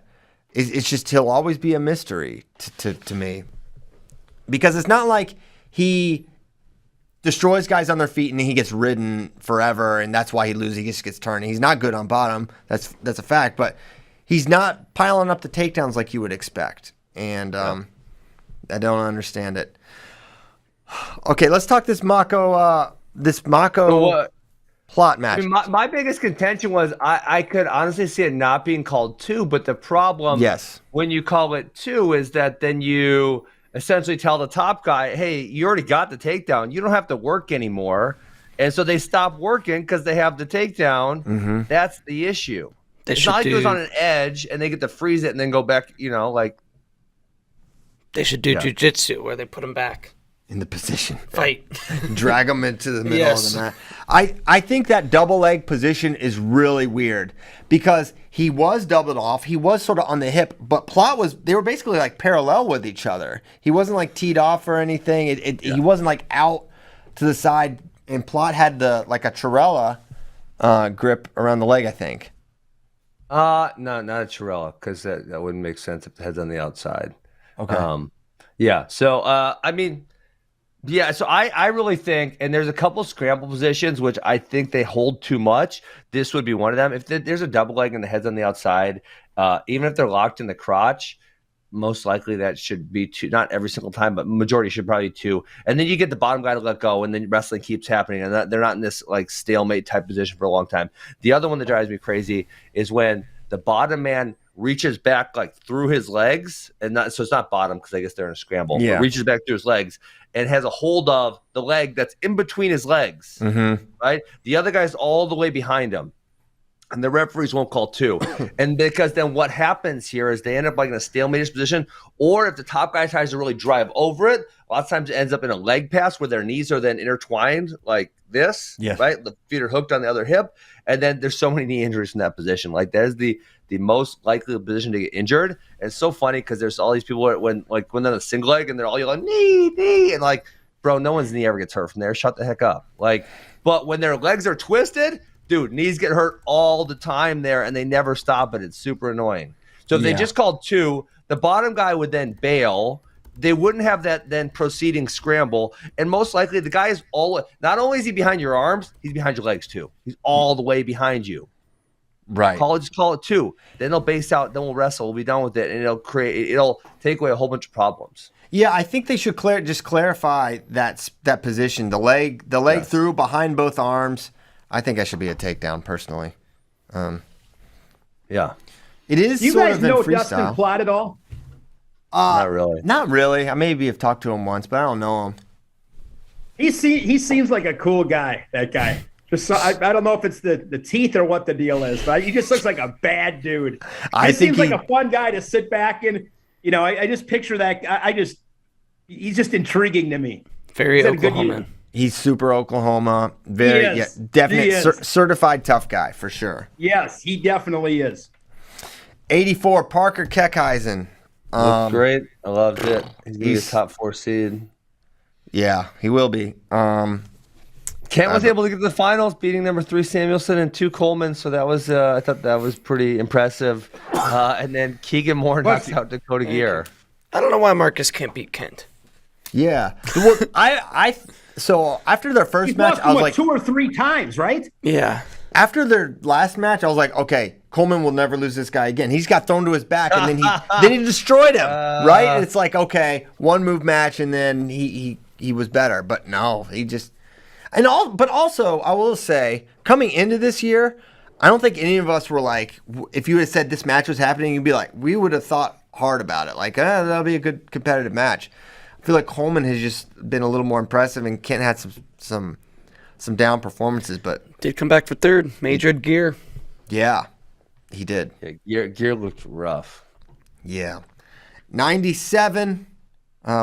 Speaker 1: it's just he'll always be a mystery to me, because it's not like he destroys guys on their feet and then he gets ridden forever and that's why he loses. He just gets turned. He's not good on bottom. That's a fact, but he's not piling up the takedowns like you would expect. And I don't understand it. Okay, let's talk this Mako plot match.
Speaker 2: I mean, my biggest contention was I could honestly see it not being called 2, but the problem when you call it 2 is that then you essentially tell the top guy, hey, you already got the takedown. You don't have to work anymore. And so they stop working because they have the takedown. Mm-hmm. That's the issue. It's not like it was on an edge and they get to freeze it and then go back, like.
Speaker 3: They should do jiu-jitsu where they put him back.
Speaker 1: In the position.
Speaker 3: Fight.
Speaker 1: Drag him into the middle of the mat. I think that double leg position is really weird because he was doubled off. He was sort of on the hip, but they were basically like parallel with each other. He wasn't like teed off or anything. He wasn't like out to the side, and Plot had like a Chirella grip around the leg, I think.
Speaker 2: No, not a Chirella, because that wouldn't make sense if the head's on the outside.
Speaker 1: Okay.
Speaker 2: Yeah. So, I mean, yeah. So I really think, and there's a couple scramble positions which I think they hold too much. This would be one of them. If there's a double leg and the head's on the outside, even if they're locked in the crotch, most likely that should be 2. Not every single time, but majority should probably be 2. And then you get the bottom guy to let go, and then wrestling keeps happening, and they're not in this like stalemate type position for a long time. The other one that drives me crazy is when the bottom man reaches back like through his legs, and so it's not bottom because I guess they're in a scramble.
Speaker 1: Yeah.
Speaker 2: But reaches back through his legs and has a hold of the leg that's in between his legs. Mm-hmm. Right, the other guy's all the way behind him, and the referees won't call 2. And because then what happens here is they end up like in a stalemate position, or if the top guy tries to really drive over it, a lot of times it ends up in a leg pass where their knees are then intertwined like this, right? The feet are hooked on the other hip, and then there's so many knee injuries in that position. Like that is the most likely position to get injured. And it's so funny because there's all these people when they're on a single leg and they're all yelling knee, and like, bro, no one's knee ever gets hurt from there. Shut the heck up. Like, but when their legs are twisted, dude, knees get hurt all the time there, and they never stop it. It's super annoying. So if they just called 2, the bottom guy would then bail. They wouldn't have that then proceeding scramble. And most likely the guy is not only is he behind your arms, he's behind your legs too. He's all the way behind you.
Speaker 1: Right.
Speaker 2: Just call it 2. Then they'll base out, then we'll wrestle. We'll be done with it. And it'll take away a whole bunch of problems.
Speaker 1: Yeah, I think they should just clarify that position. The leg through behind both arms. I think that should be a takedown, personally.
Speaker 2: Yeah.
Speaker 1: It is
Speaker 4: Do you
Speaker 1: sort
Speaker 4: guys
Speaker 1: of in
Speaker 4: know
Speaker 1: freestyle.
Speaker 4: Dustin Plott at all?
Speaker 2: Not really.
Speaker 1: Not really. I maybe have talked to him once, but I don't know him.
Speaker 4: He seems like a cool guy, that guy. I don't know if it's the teeth or what the deal is, but he just looks like a bad dude. He seems like a fun guy to sit back and, I just picture that. He's just intriguing to me.
Speaker 3: Very Oklahoman.
Speaker 1: He's super Oklahoma. Very, definite certified tough guy for sure.
Speaker 4: Yes, he definitely is.
Speaker 1: 84, Parker Keckheisen.
Speaker 2: Looks great. I loved it. He's a top 4 seed.
Speaker 1: Yeah, he will be.
Speaker 2: Kent was able to get to the finals, beating number 3 Samuelson and 2 Coleman. So that was, I thought that was pretty impressive. And then Keegan Moore knocks out Dakota Gear.
Speaker 3: I don't know why Marcus can't beat Kent.
Speaker 1: Yeah. So after their first match, I was like
Speaker 4: 2 or 3 times, right?
Speaker 3: Yeah.
Speaker 1: After their last match, I was like, okay, Coleman will never lose this guy again. He's got thrown to his back, and then he destroyed him, right? And it's like, okay, 1 move match, and then he was better. But no, but also I will say, coming into this year, I don't think any of us were like, if you had said this match was happening, you'd be like, we would have thought hard about it, like, that'll be a good competitive match. I feel like Coleman has just been a little more impressive, and Kent had some down performances, but
Speaker 3: did come back for 3rd. Majored Gear.
Speaker 1: Yeah, he did.
Speaker 2: Yeah, Gear looked rough.
Speaker 1: Yeah. 97. Steve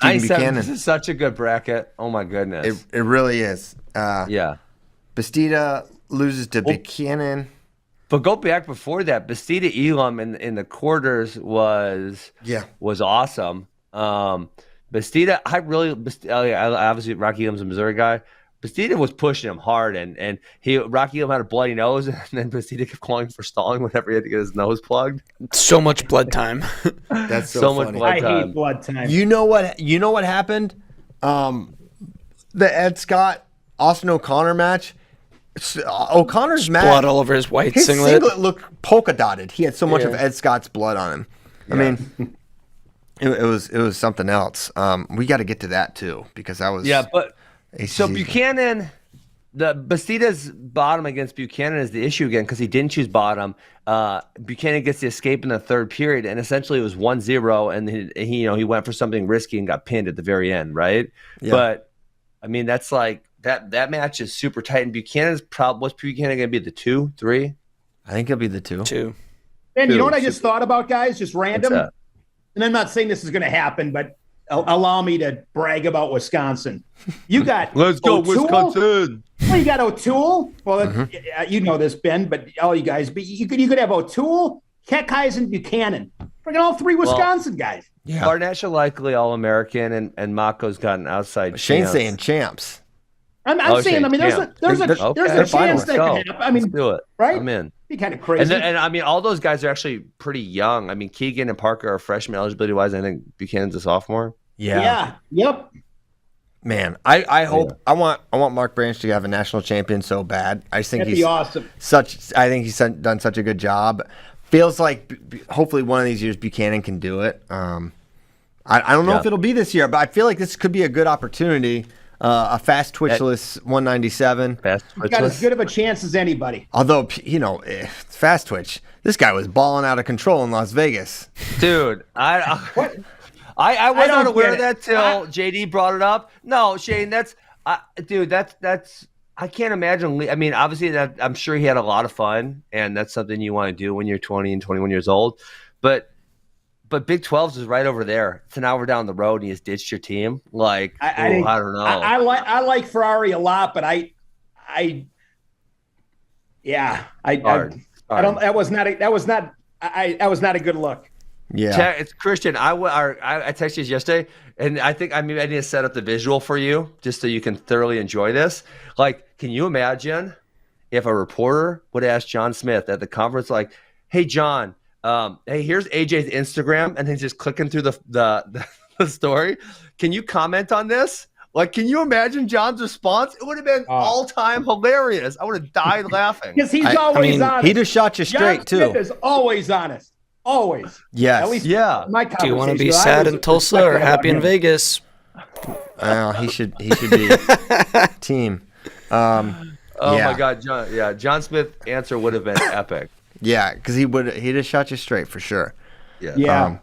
Speaker 2: 97.
Speaker 1: Buchanan.
Speaker 2: This is such a good bracket. Oh my goodness.
Speaker 1: It really is.
Speaker 2: Yeah.
Speaker 1: Bastida loses to Buchanan.
Speaker 2: But go back before that. Bastida Elam in the quarters was awesome. Bastida, obviously Rocky Elam's a Missouri guy. Bastida was pushing him hard, and Rocky Elam had a bloody nose, and then Bastida kept calling for stalling whenever he had to get his nose plugged.
Speaker 3: So much blood time.
Speaker 1: That's so
Speaker 2: much
Speaker 1: funny.
Speaker 2: blood time.
Speaker 4: I hate blood time.
Speaker 1: You know what happened? The Ed Scott Austin O'Connor match. O'Connor's match.
Speaker 3: Blood all over his white
Speaker 1: his
Speaker 3: singlet.
Speaker 1: looked polka dotted. He had so much of Ed Scott's blood on him. I mean, it was something else. We got to get to that too, because that was
Speaker 2: So Buchanan, the Bastida's bottom against Buchanan is the issue again, because he didn't choose bottom. Buchanan gets the escape in the 3rd period, and essentially it was 1-0, and he went for something risky and got pinned at the very end, right? Yeah. But I mean, that's like that match is super tight, and what's Buchanan going to be, the 2, 3?
Speaker 1: I think he'll be the 2.
Speaker 3: 2.
Speaker 4: Ben, you know what I just thought about, guys? Just random. And I'm not saying this is going to happen, but allow me to brag about Wisconsin. You got
Speaker 2: Let's go,
Speaker 4: O'Toole.
Speaker 2: Wisconsin.
Speaker 4: Well, you got O'Toole. Well, you know this, Ben, but all you guys. But you could have O'Toole, Keckheisen, Buchanan. Freaking all 3 Wisconsin guys.
Speaker 1: Yeah.
Speaker 2: Barnett's likely All-American, and Mako's got an outside
Speaker 1: Shane's
Speaker 2: chance.
Speaker 1: saying champs.
Speaker 4: I'm saying. I mean, there's a chance that can happen. I mean,
Speaker 2: let's do it.
Speaker 4: Right?
Speaker 2: I'm in.
Speaker 4: Be kind of crazy.
Speaker 2: And I mean, all those guys are actually pretty young. I mean, Keegan and Parker are freshmen eligibility wise. I think Buchanan's a sophomore.
Speaker 4: Yeah. Yep.
Speaker 1: Man, I hope I want Mark Branch to have a national champion so bad. I just think
Speaker 4: That'd be awesome.
Speaker 1: I think he's done such a good job. Feels like hopefully one of these years Buchanan can do it. I don't know if it'll be this year, but I feel like this could be a good opportunity. A fast twitchless 197.
Speaker 2: Fast
Speaker 4: He's got as good of a chance as anybody.
Speaker 1: Although, fast twitch, this guy was balling out of control in Las Vegas.
Speaker 2: Dude, I was not aware of that till JD brought it up. No, Shane, that's I can't imagine. I mean, obviously, that I'm sure he had a lot of fun, and that's something you want to do when you're 20 and 21 years old. But Big 12's is right over there. It's an hour down the road, and he has ditched your team. Like, I don't know.
Speaker 4: I like Ferrari a lot, but I don't. That was not a good look.
Speaker 1: Yeah,
Speaker 2: it's Christian. I texted you yesterday, and I think I need to set up the visual for you just so you can thoroughly enjoy this. Like, can you imagine if a reporter would ask John Smith at the conference, like, "Hey, John, hey, here's AJ's Instagram," and he's just clicking through the story. Can you comment on this? Like, can you imagine John's response? It would have been all-time hilarious. I would have died laughing.
Speaker 4: Because he's always honest.
Speaker 1: He just shot you straight,
Speaker 4: John Smith is always honest. Always.
Speaker 1: Yes.
Speaker 4: At least
Speaker 3: Do
Speaker 4: my
Speaker 3: you
Speaker 4: conversation.
Speaker 3: want to be sad in Tulsa or happy in Vegas?
Speaker 1: He should be team.
Speaker 2: My God, John Smith's answer would have been epic.
Speaker 1: Yeah, because he'd have shot you straight for sure.
Speaker 4: Yeah.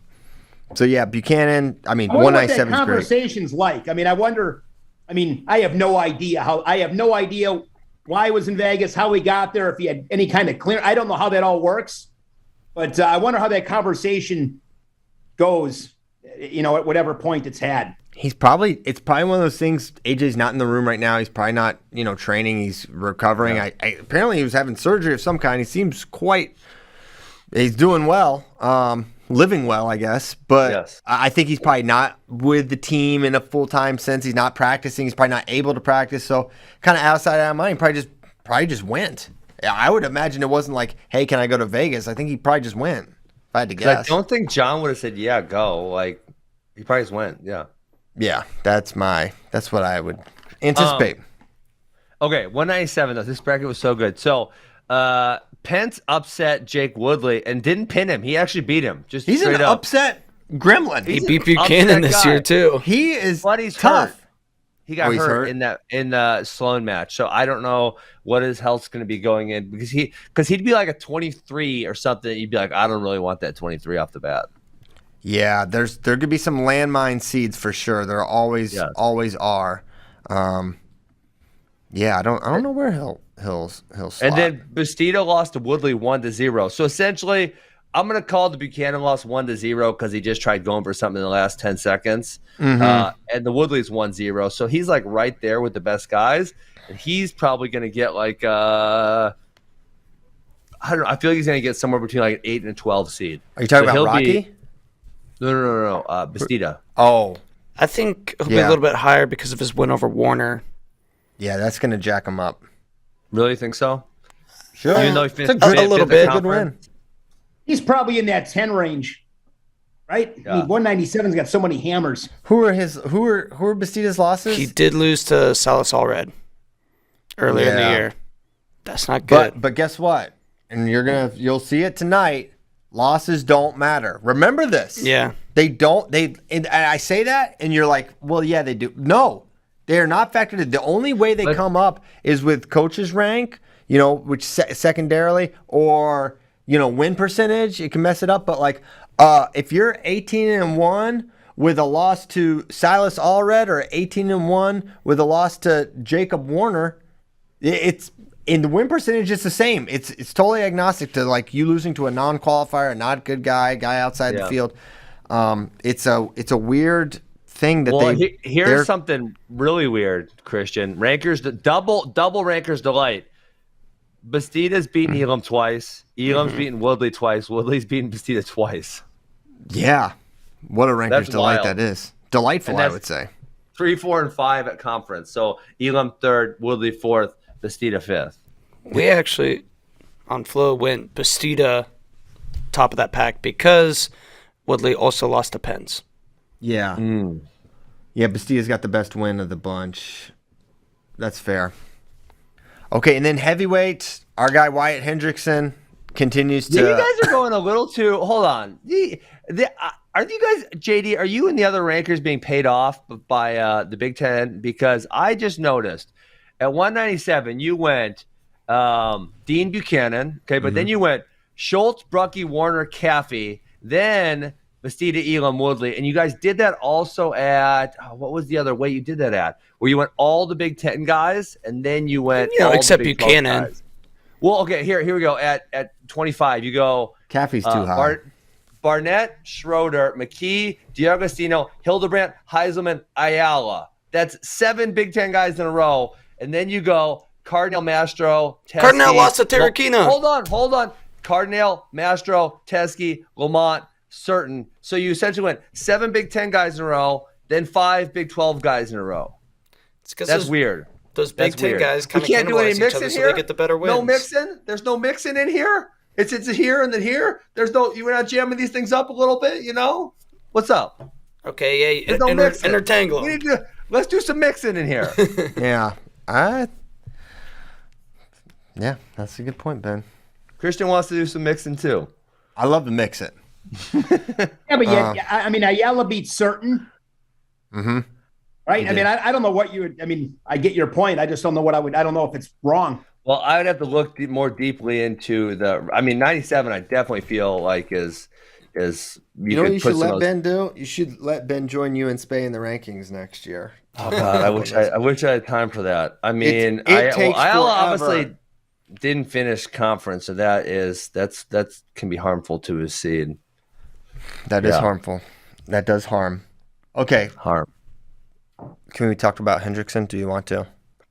Speaker 1: So Buchanan. I mean,
Speaker 4: I wonder
Speaker 1: 197
Speaker 4: what that
Speaker 1: is great.
Speaker 4: conversation's like. I mean, I wonder. I mean, I have no idea why he was in Vegas, how he got there, if he had any kind of clear. I don't know how that all works, but I wonder how that conversation goes. At whatever point it's had.
Speaker 1: It's probably one of those things. AJ's not in the room right now. He's probably not, training. He's recovering. Yeah. Apparently he was having surgery of some kind. He seems he's doing well, living well, I guess. But yes. I think he's probably not with the team in a full-time sense. He's not practicing. He's probably not able to practice. So kind of outside of mind, probably just went. I would imagine it wasn't like, hey, can I go to Vegas? I think he probably just went, if I had to guess.
Speaker 2: I don't think John would have said, yeah, go. Like, he probably just went, yeah.
Speaker 1: Yeah, that's what I would anticipate.
Speaker 2: Okay, 197 though. This bracket was so good. So Pence upset Jake Woodley and didn't pin him. He actually beat him. He's
Speaker 1: an upset gremlin.
Speaker 3: He beat Buchanan this year too.
Speaker 1: He is
Speaker 2: but he's
Speaker 1: tough.
Speaker 2: Hurt. He got hurt in the Sloan match. So I don't know what his health's going to be going in because he'd be like a 23 or something. You'd be like, I don't really want that 23 off the bat.
Speaker 1: Yeah, there could be some landmine seeds for sure. There always are. I don't know where he'll slot.
Speaker 2: And then Bastida lost to Woodley 1-0. So essentially, I'm gonna call the Buchanan loss 1-0 because he just tried going for something in the last 10 seconds. Mm-hmm. And the Woodley's 1-0. So he's like right there with the best guys. And he's probably gonna get like I don't know. I feel like he's gonna get somewhere between like an 8 and a 12 seed.
Speaker 1: Are you talking about Rocky?
Speaker 2: No. Bastida.
Speaker 1: Oh.
Speaker 3: I think he'll be a little bit higher because of his win over Warner.
Speaker 1: Yeah, that's going to jack him up.
Speaker 2: Really think so?
Speaker 1: Sure.
Speaker 2: Even though he finished
Speaker 3: a little bit.
Speaker 1: Good win.
Speaker 4: He's probably in that 10 range, right? Yeah. I mean, 197's got so many hammers.
Speaker 1: Who are Bastida's losses?
Speaker 3: He did lose to Salas Allred earlier in the year. That's not good.
Speaker 1: But guess what? And you'll see it tonight. Losses don't matter. Remember this.
Speaker 3: Yeah.
Speaker 1: They don't. And I say that, and you're like, well, yeah, they do. No, they are not factored in. The only way they come up is with coach's rank, which secondarily, or, win percentage. It can mess it up. But, if you're 18-1 with a loss to Silas Allred or 18-1 with a loss to Jacob Warner, it's in the win percentage, it's the same. It's totally agnostic to you losing to a non-qualifier, a not good guy outside the field. It's a weird thing that
Speaker 2: here's something really weird, Christian. Rankers, double rankers delight. Bastida's beaten Elam twice. Elam's beaten Woodley twice. Woodley's beaten Bastida twice.
Speaker 1: Yeah, what a rankers delight that is. Delightful, I would say.
Speaker 2: 3, 4, and 5 at conference. So Elam 3rd, Woodley 4th. Bastida 5th.
Speaker 3: We actually, on Flow, went Bastida top of that pack because Woodley also lost to Pence.
Speaker 1: Yeah. Yeah, Bastida's got the best win of the bunch. That's fair. Okay, and then heavyweight, our guy Wyatt Hendrickson continues to...
Speaker 2: You guys are going a little too... Hold on. Are you guys, JD, are you and the other rankers being paid off by the Big Ten? Because I just noticed... At 197, you went Dean Buchanan, okay, but then you went Schultz, Bruckey, Warner, Caffey. Then Bastida, Elam, Woodley, and you guys did that also at what was the other weight you did that at? Where you went all the Big Ten guys, and then you went
Speaker 3: except
Speaker 2: the Big 12
Speaker 3: Buchanan.
Speaker 2: guys. Well, okay, here we go. At 25, you go
Speaker 1: Caffey's too high.
Speaker 2: Barnett, Schroeder, McKee, D'Agostino, Hildebrandt, Heiselman, Ayala. That's 7 Big Ten guys in a row, and then you go Cardinal, Mastro, Teskey.
Speaker 3: Cardinal lost to Terrakina.
Speaker 2: Hold on. Cardinal, Mastro, Teskey, Lamont, Certain. So you essentially went 7 Big Ten guys in a row, then 5 Big 12 guys in a row. That's weird.
Speaker 3: Those Big Ten guys kind of
Speaker 2: can't do any
Speaker 3: cannibalize each
Speaker 2: mixing
Speaker 3: other, so
Speaker 2: here.
Speaker 3: they get the better wins.
Speaker 2: No mixing. There's no mixing in here. It's here and then here. There's no. You were not jamming these things up a little bit. What's up?
Speaker 3: Okay, yeah.
Speaker 2: No
Speaker 3: Intertangle.
Speaker 2: Let's do some mixing in here.
Speaker 1: Yeah, yeah, that's a good point, Ben.
Speaker 2: Christian wants to do some mixing too.
Speaker 1: I love to mix it.
Speaker 4: Yeah, but I mean, Ayala beats Certain.
Speaker 1: Mm-hmm.
Speaker 4: Right? I mean, I don't know what you would – I mean, I get your point. I just don't know what I don't know if it's wrong.
Speaker 2: Well, I would have to look more deeply into 97 I definitely feel like is
Speaker 1: you know what you should let Ben do? You should let Ben join you and Spay in the rankings next year.
Speaker 2: Oh, God, I wish I had time for that. I mean,
Speaker 1: takes
Speaker 2: Ayala
Speaker 1: forever.
Speaker 2: obviously didn't finish conference, so that can be harmful to his seed.
Speaker 1: That is harmful. That does harm. Okay.
Speaker 2: Harm.
Speaker 1: Can we talk about Hendrickson? Do you want to?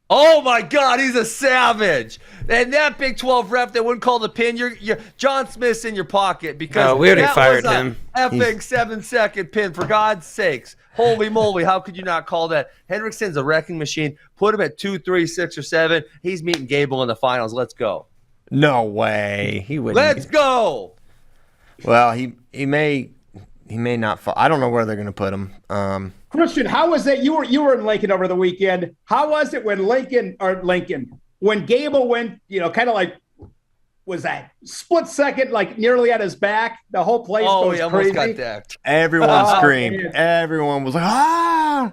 Speaker 2: Oh my God, he's a savage! And that Big 12 ref that wouldn't call the pin, you're John Smith's in your pocket because
Speaker 3: we already
Speaker 2: that
Speaker 3: fired
Speaker 2: was a
Speaker 3: him.
Speaker 2: Effing 7-second pin, for God's sakes! Holy moly, how could you not call that? Hendrickson's a wrecking machine. Put him at 2, 3, 6, or 7. He's meeting Gable in the finals. Let's go.
Speaker 1: No way. He wouldn't.
Speaker 2: Let's go.
Speaker 1: Well, he may not fall. I don't know where they're going to put him.
Speaker 4: Christian, how was that? You were in Lincoln over the weekend. How was it when when Gable went, kind of like, was that split second, like nearly at his back? The whole place goes
Speaker 2: he
Speaker 4: crazy.
Speaker 2: almost got decked.
Speaker 1: Everyone screamed.
Speaker 4: Man.
Speaker 1: Everyone was like, ah!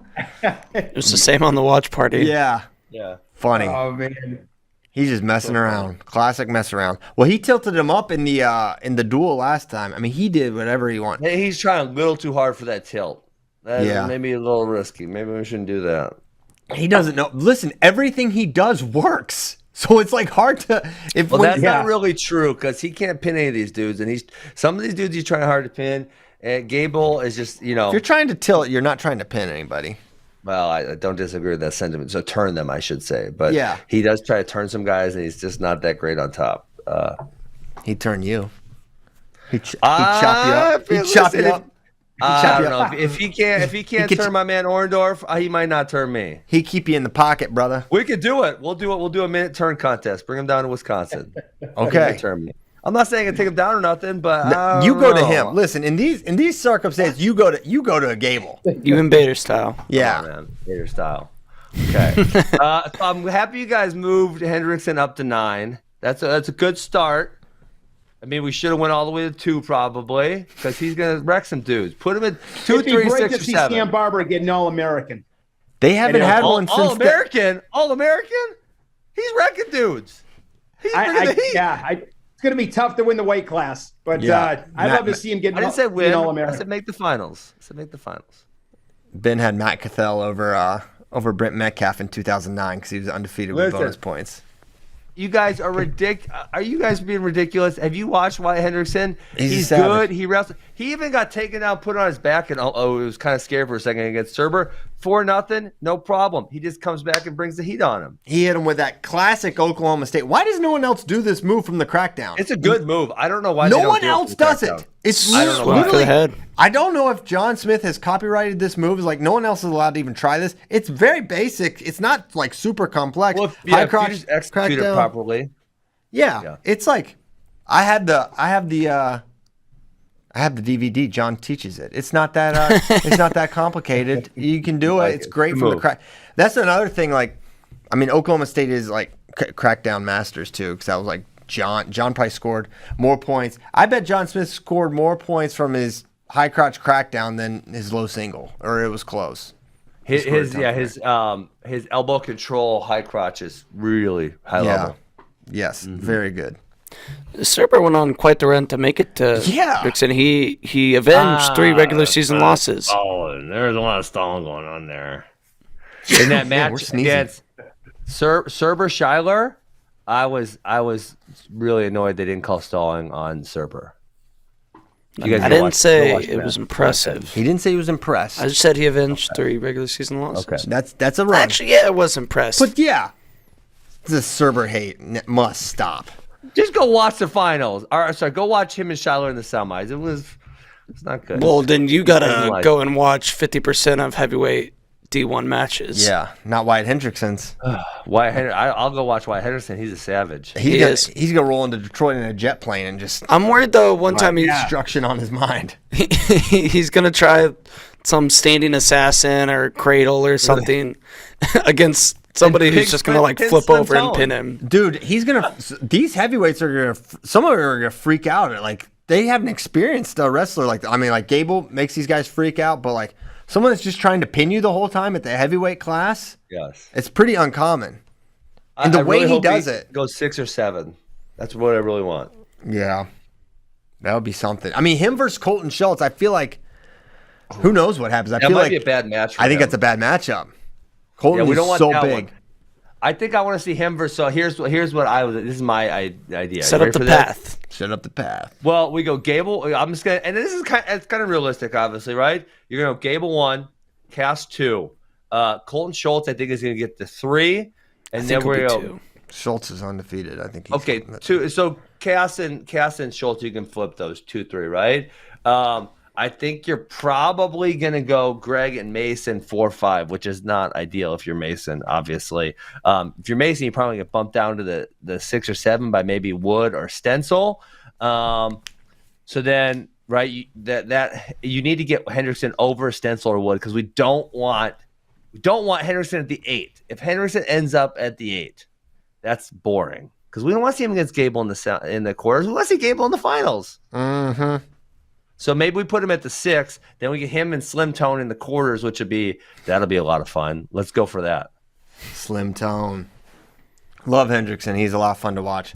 Speaker 3: It was the same on the watch party.
Speaker 1: Yeah.
Speaker 2: Yeah.
Speaker 1: Funny.
Speaker 4: Oh, man.
Speaker 1: He's just messing around. Classic mess around. Well, he tilted him up in the duel last time. I mean, he did whatever he wanted.
Speaker 2: Hey, he's trying a little too hard for that tilt.
Speaker 1: Yeah.
Speaker 2: Maybe a little risky. Maybe we shouldn't do that.
Speaker 1: He doesn't know. Listen, everything he does works. So it's like hard to.
Speaker 2: That's not really true because he can't pin any of these dudes, and some of these dudes he's trying hard to pin. And Gable is just
Speaker 1: If you're trying to tilt, you're not trying to pin anybody.
Speaker 2: Well, I don't disagree with that sentiment. So turn them, I should say. But
Speaker 1: yeah,
Speaker 2: he does try to turn some guys, and he's just not that great on top.
Speaker 1: He'd turn you. He'd chop you up. He'd chop you up.
Speaker 2: I don't know. If he can't turn my man Orndorff, he might not turn me.
Speaker 1: He'd keep you in the pocket, brother.
Speaker 2: We could do it. We'll do it. We'll do a minute turn contest. Bring him down to Wisconsin.
Speaker 1: Okay.
Speaker 2: Turn me. I'm not saying I take him down or nothing, but
Speaker 1: you go to him. Listen, in these circumstances, you go to a Gable.
Speaker 3: You in Bader style.
Speaker 1: Yeah,
Speaker 2: man. Bader style. Okay. So I'm happy you guys moved Hendrickson up to 9. That's a good start. I mean, we should have went all the way to 2 probably because he's gonna wreck some dudes. Put him at 2, 3, 6, or 7.
Speaker 4: Sam Barber getting All-American.
Speaker 1: They haven't had one since
Speaker 2: All-American. All-American. He's wrecking dudes. He's bringing the heat.
Speaker 4: It's going to be tough to win the weight class, but I'd love to see him get.
Speaker 2: I didn't say win.
Speaker 4: All-American.
Speaker 2: I said make the finals.
Speaker 1: Ben had Matt Cathell over Brent Metcalf in 2009 because he was undefeated with bonus points.
Speaker 2: You guys are ridiculous. Are you guys being ridiculous? Have you watched Wyatt Hendrickson? He's good. He wrestled. He even got taken down, put on his back, and it was kind of scary for a second against Serber. 4-0, no problem. He just comes back and brings the heat on him.
Speaker 1: He hit him with that classic Oklahoma State. Why does no one else do this move from the crackdown?
Speaker 2: It's a good move. I don't know why
Speaker 1: no one else does it. It's literally. I don't know if John Smith has copyrighted this move. It's like no one else is allowed to even try this. It's very basic. It's not like super complex.
Speaker 2: Well, if you just execute it properly.
Speaker 1: Yeah, it's like I have the DVD. John teaches it. It's not that it's not that complicated. You can do it. It's great from the crack. That's another thing. Like, I mean, Oklahoma State is like crackdown masters too, because that was like John probably scored more points. I bet John Smith scored more points from his high crotch crackdown than his low single, or it was close.
Speaker 2: His elbow control high crotch is really high level.
Speaker 1: Yes, very good.
Speaker 3: Serber went on quite the run to make it to Dixon. He avenged 3 regular season losses.
Speaker 2: There's a lot of stalling going on there. In that match against Serber Schuyler, I was really annoyed they didn't call stalling on Serber.
Speaker 3: I didn't say it was impressive.
Speaker 1: He didn't say he was impressed.
Speaker 3: I just said he avenged 3 regular season losses.
Speaker 1: Okay. That's a run.
Speaker 3: Actually, yeah, I was impressed.
Speaker 1: But yeah, the Serber hate must stop.
Speaker 2: Just go watch the finals. Go watch him and Schuyler in the semis. It's not good.
Speaker 3: Well, then you gotta go and watch 50% of heavyweight D1 matches.
Speaker 1: Yeah, not Wyatt Hendrickson's.
Speaker 2: I'll go watch Wyatt Henderson. He's a savage.
Speaker 1: He's gonna roll into Detroit in a jet plane and just.
Speaker 3: I'm worried though. One time
Speaker 1: destruction on his mind.
Speaker 3: He's gonna try some standing assassin or cradle or something against somebody who's just gonna flip over and pin him.
Speaker 1: Dude, he's gonna. These heavyweights are gonna. Some of them are gonna freak out. They haven't experienced a wrestler Gable makes these guys freak out, but someone that's just trying to pin you the whole time at the heavyweight class.
Speaker 2: Yes,
Speaker 1: it's pretty uncommon. And the way he does it
Speaker 2: goes 6 or 7. That's what I really want.
Speaker 1: Yeah, that would be something. I mean, him versus Colton Schultz. I feel like who knows what happens. I feel
Speaker 2: might be a bad match.
Speaker 1: I think that's a bad matchup. Colton
Speaker 2: we don't
Speaker 1: is
Speaker 2: want
Speaker 1: so
Speaker 2: that
Speaker 1: big.
Speaker 2: One. I think I want to see him versus. So here's what I was. This is my idea.
Speaker 3: Set up the path.
Speaker 1: Set up the path.
Speaker 2: Well, we go Gable. I'm just gonna, and this is it's kind of realistic, obviously, right? You're gonna go Gable 1, Cass 2. Colton Schultz, I think, is gonna get the 3, and then we're gonna go.
Speaker 1: Schultz is undefeated. I think. He's
Speaker 2: 2. So Cass and Schultz, you can flip those 2-3, right? I think you're probably going to go Greg and Mason 4-5, which is not ideal if you're Mason, obviously. If you're Mason, you probably get bumped down to the 6 or 7 by maybe Wood or Stencil. So then, right, you need to get Hendrickson over Stencil or Wood because we don't want Hendrickson at the 8. If Hendrickson ends up at the 8, that's boring because we don't want to see him against Gable in the quarters. We want to see Gable in the finals.
Speaker 1: Mm-hmm.
Speaker 2: So maybe we put him at the 6, then we get him and Slim Tone in the quarters, that'll be a lot of fun. Let's go for that.
Speaker 1: Slim Tone. Love Hendrickson. He's a lot of fun to watch.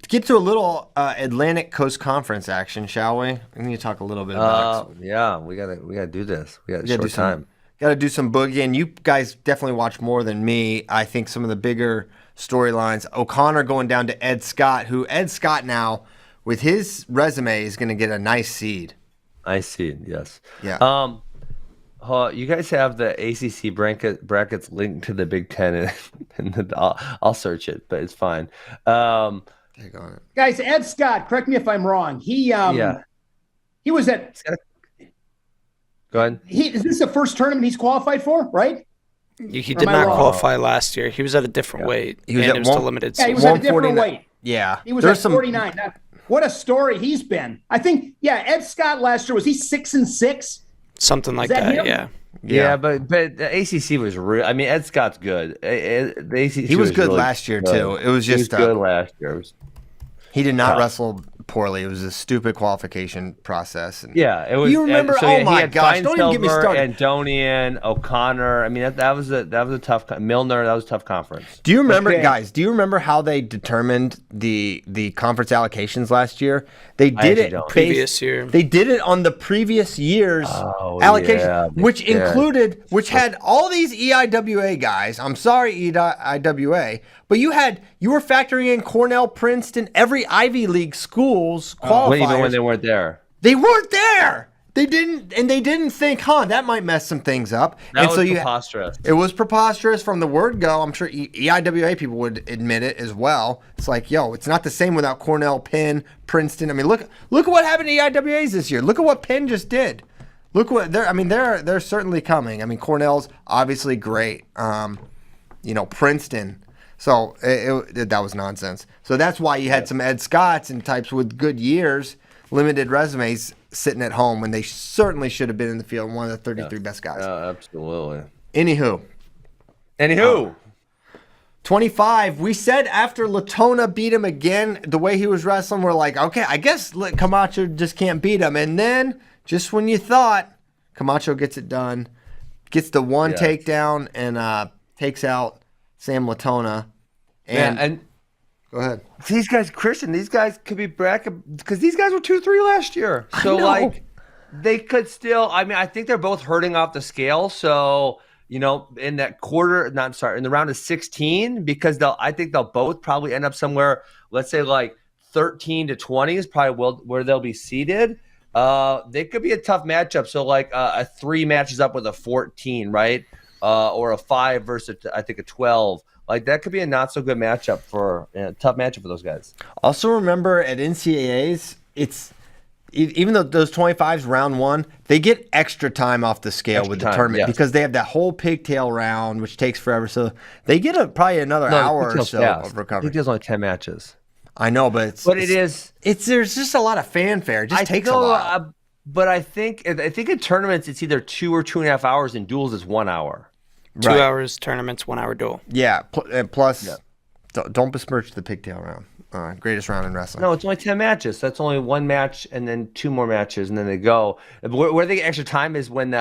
Speaker 1: Get to a little Atlantic Coast Conference action, shall we? We need to talk a little bit about it.
Speaker 2: Yeah, we gotta do this. We got short time.
Speaker 1: Got to do some boogie, and you guys definitely watch more than me. I think some of the bigger storylines. O'Connor going down to Ed Scott, who Ed Scott now, with his resume, is going to get a nice seed.
Speaker 2: I see. Yes.
Speaker 1: Yeah.
Speaker 2: You guys have the ACC brackets linked to the Big Ten, and I'll search it, but it's fine.
Speaker 1: Take on it,
Speaker 4: guys. Ed Scott, correct me if I'm wrong. He was at.
Speaker 2: Go ahead.
Speaker 4: Is this the first tournament he's qualified for? Right?
Speaker 3: He did not qualify last year. He was at a different weight.
Speaker 1: He was at
Speaker 3: still limited.
Speaker 4: Yeah, he was at a different weight.
Speaker 1: Yeah,
Speaker 4: he was at 49. What a story he's been. I think, Ed Scott last year, was he 6-6?
Speaker 3: Something like that, yeah.
Speaker 2: Yeah, but the ACC was real. I mean, Ed Scott's good. The ACC
Speaker 1: he was good really last year, too. It was just
Speaker 2: good last year.
Speaker 1: He did not wrestle poorly. It was a stupid qualification process. And
Speaker 2: it was.
Speaker 1: You remember? Oh my gosh! Don't even get me started.
Speaker 2: Antonian, O'Connor. I mean, that was a tough. Milner. That was a tough conference.
Speaker 1: Do you remember, guys? Do you remember how they determined the conference allocations last year? They did it
Speaker 3: previous year.
Speaker 1: They did it on the previous year's allocation, which had all these EIWA guys. I'm sorry, EIWA, but you were factoring in Cornell, Princeton, every Ivy League schools qualifiers.
Speaker 2: Even when they weren't there.
Speaker 1: They weren't there. They didn't think, that might mess some things up.
Speaker 2: That was preposterous.
Speaker 1: It was preposterous from the word go. I'm sure EIWA people would admit it as well. It's like, it's not the same without Cornell, Penn, Princeton. I mean, look at what happened to EIWAs this year. Look at what Penn just did. Look what they're certainly coming. I mean, Cornell's obviously great. Princeton. So that was nonsense. So that's why you had some Ed Scotts and types with good years, limited resumes, sitting at home when they certainly should have been in the field, one of the 33 best guys.
Speaker 2: Absolutely.
Speaker 1: Anywho.
Speaker 2: 25.
Speaker 1: We said after Latona beat him again, the way he was wrestling, we're like, okay, I guess Camacho just can't beat him. And then, just when you thought, Camacho gets it done, gets the one takedown and takes out Sam Latona. And Go ahead.
Speaker 2: These guys, Christian, these guys could be back because these guys were 2-3 last year. So like, they could still. I mean, I think they're both hurting off the scale. So in that in the round of 16, because I think they'll both probably end up somewhere. Let's say like 13 to 20 is probably where they'll be seated. They could be a tough matchup. So like a 3 matches up with a 14, right? Or a 5 versus I think a 12. Like that could be a not so good matchup tough matchup for those guys.
Speaker 1: Also remember at NCAAs, it's even though those 25s round 1, they get extra time off the scale with the tournament because they have that whole pigtail round, which takes forever. So they get probably another hour or so of recovery.
Speaker 2: Pigtail's only 10 matches.
Speaker 1: I know, but there's just a lot of fanfare. It just takes a while.
Speaker 2: But I think in tournaments it's either 2 or 2.5 hours. In duels it's 1 hour.
Speaker 3: 2 hours tournaments, 1 hour duel.
Speaker 1: Yeah, plus don't besmirch the pigtail round. Greatest round in wrestling.
Speaker 2: No, it's only 10 matches. That's only 1 match and then 2 more matches, and then they go. Where they get extra time is when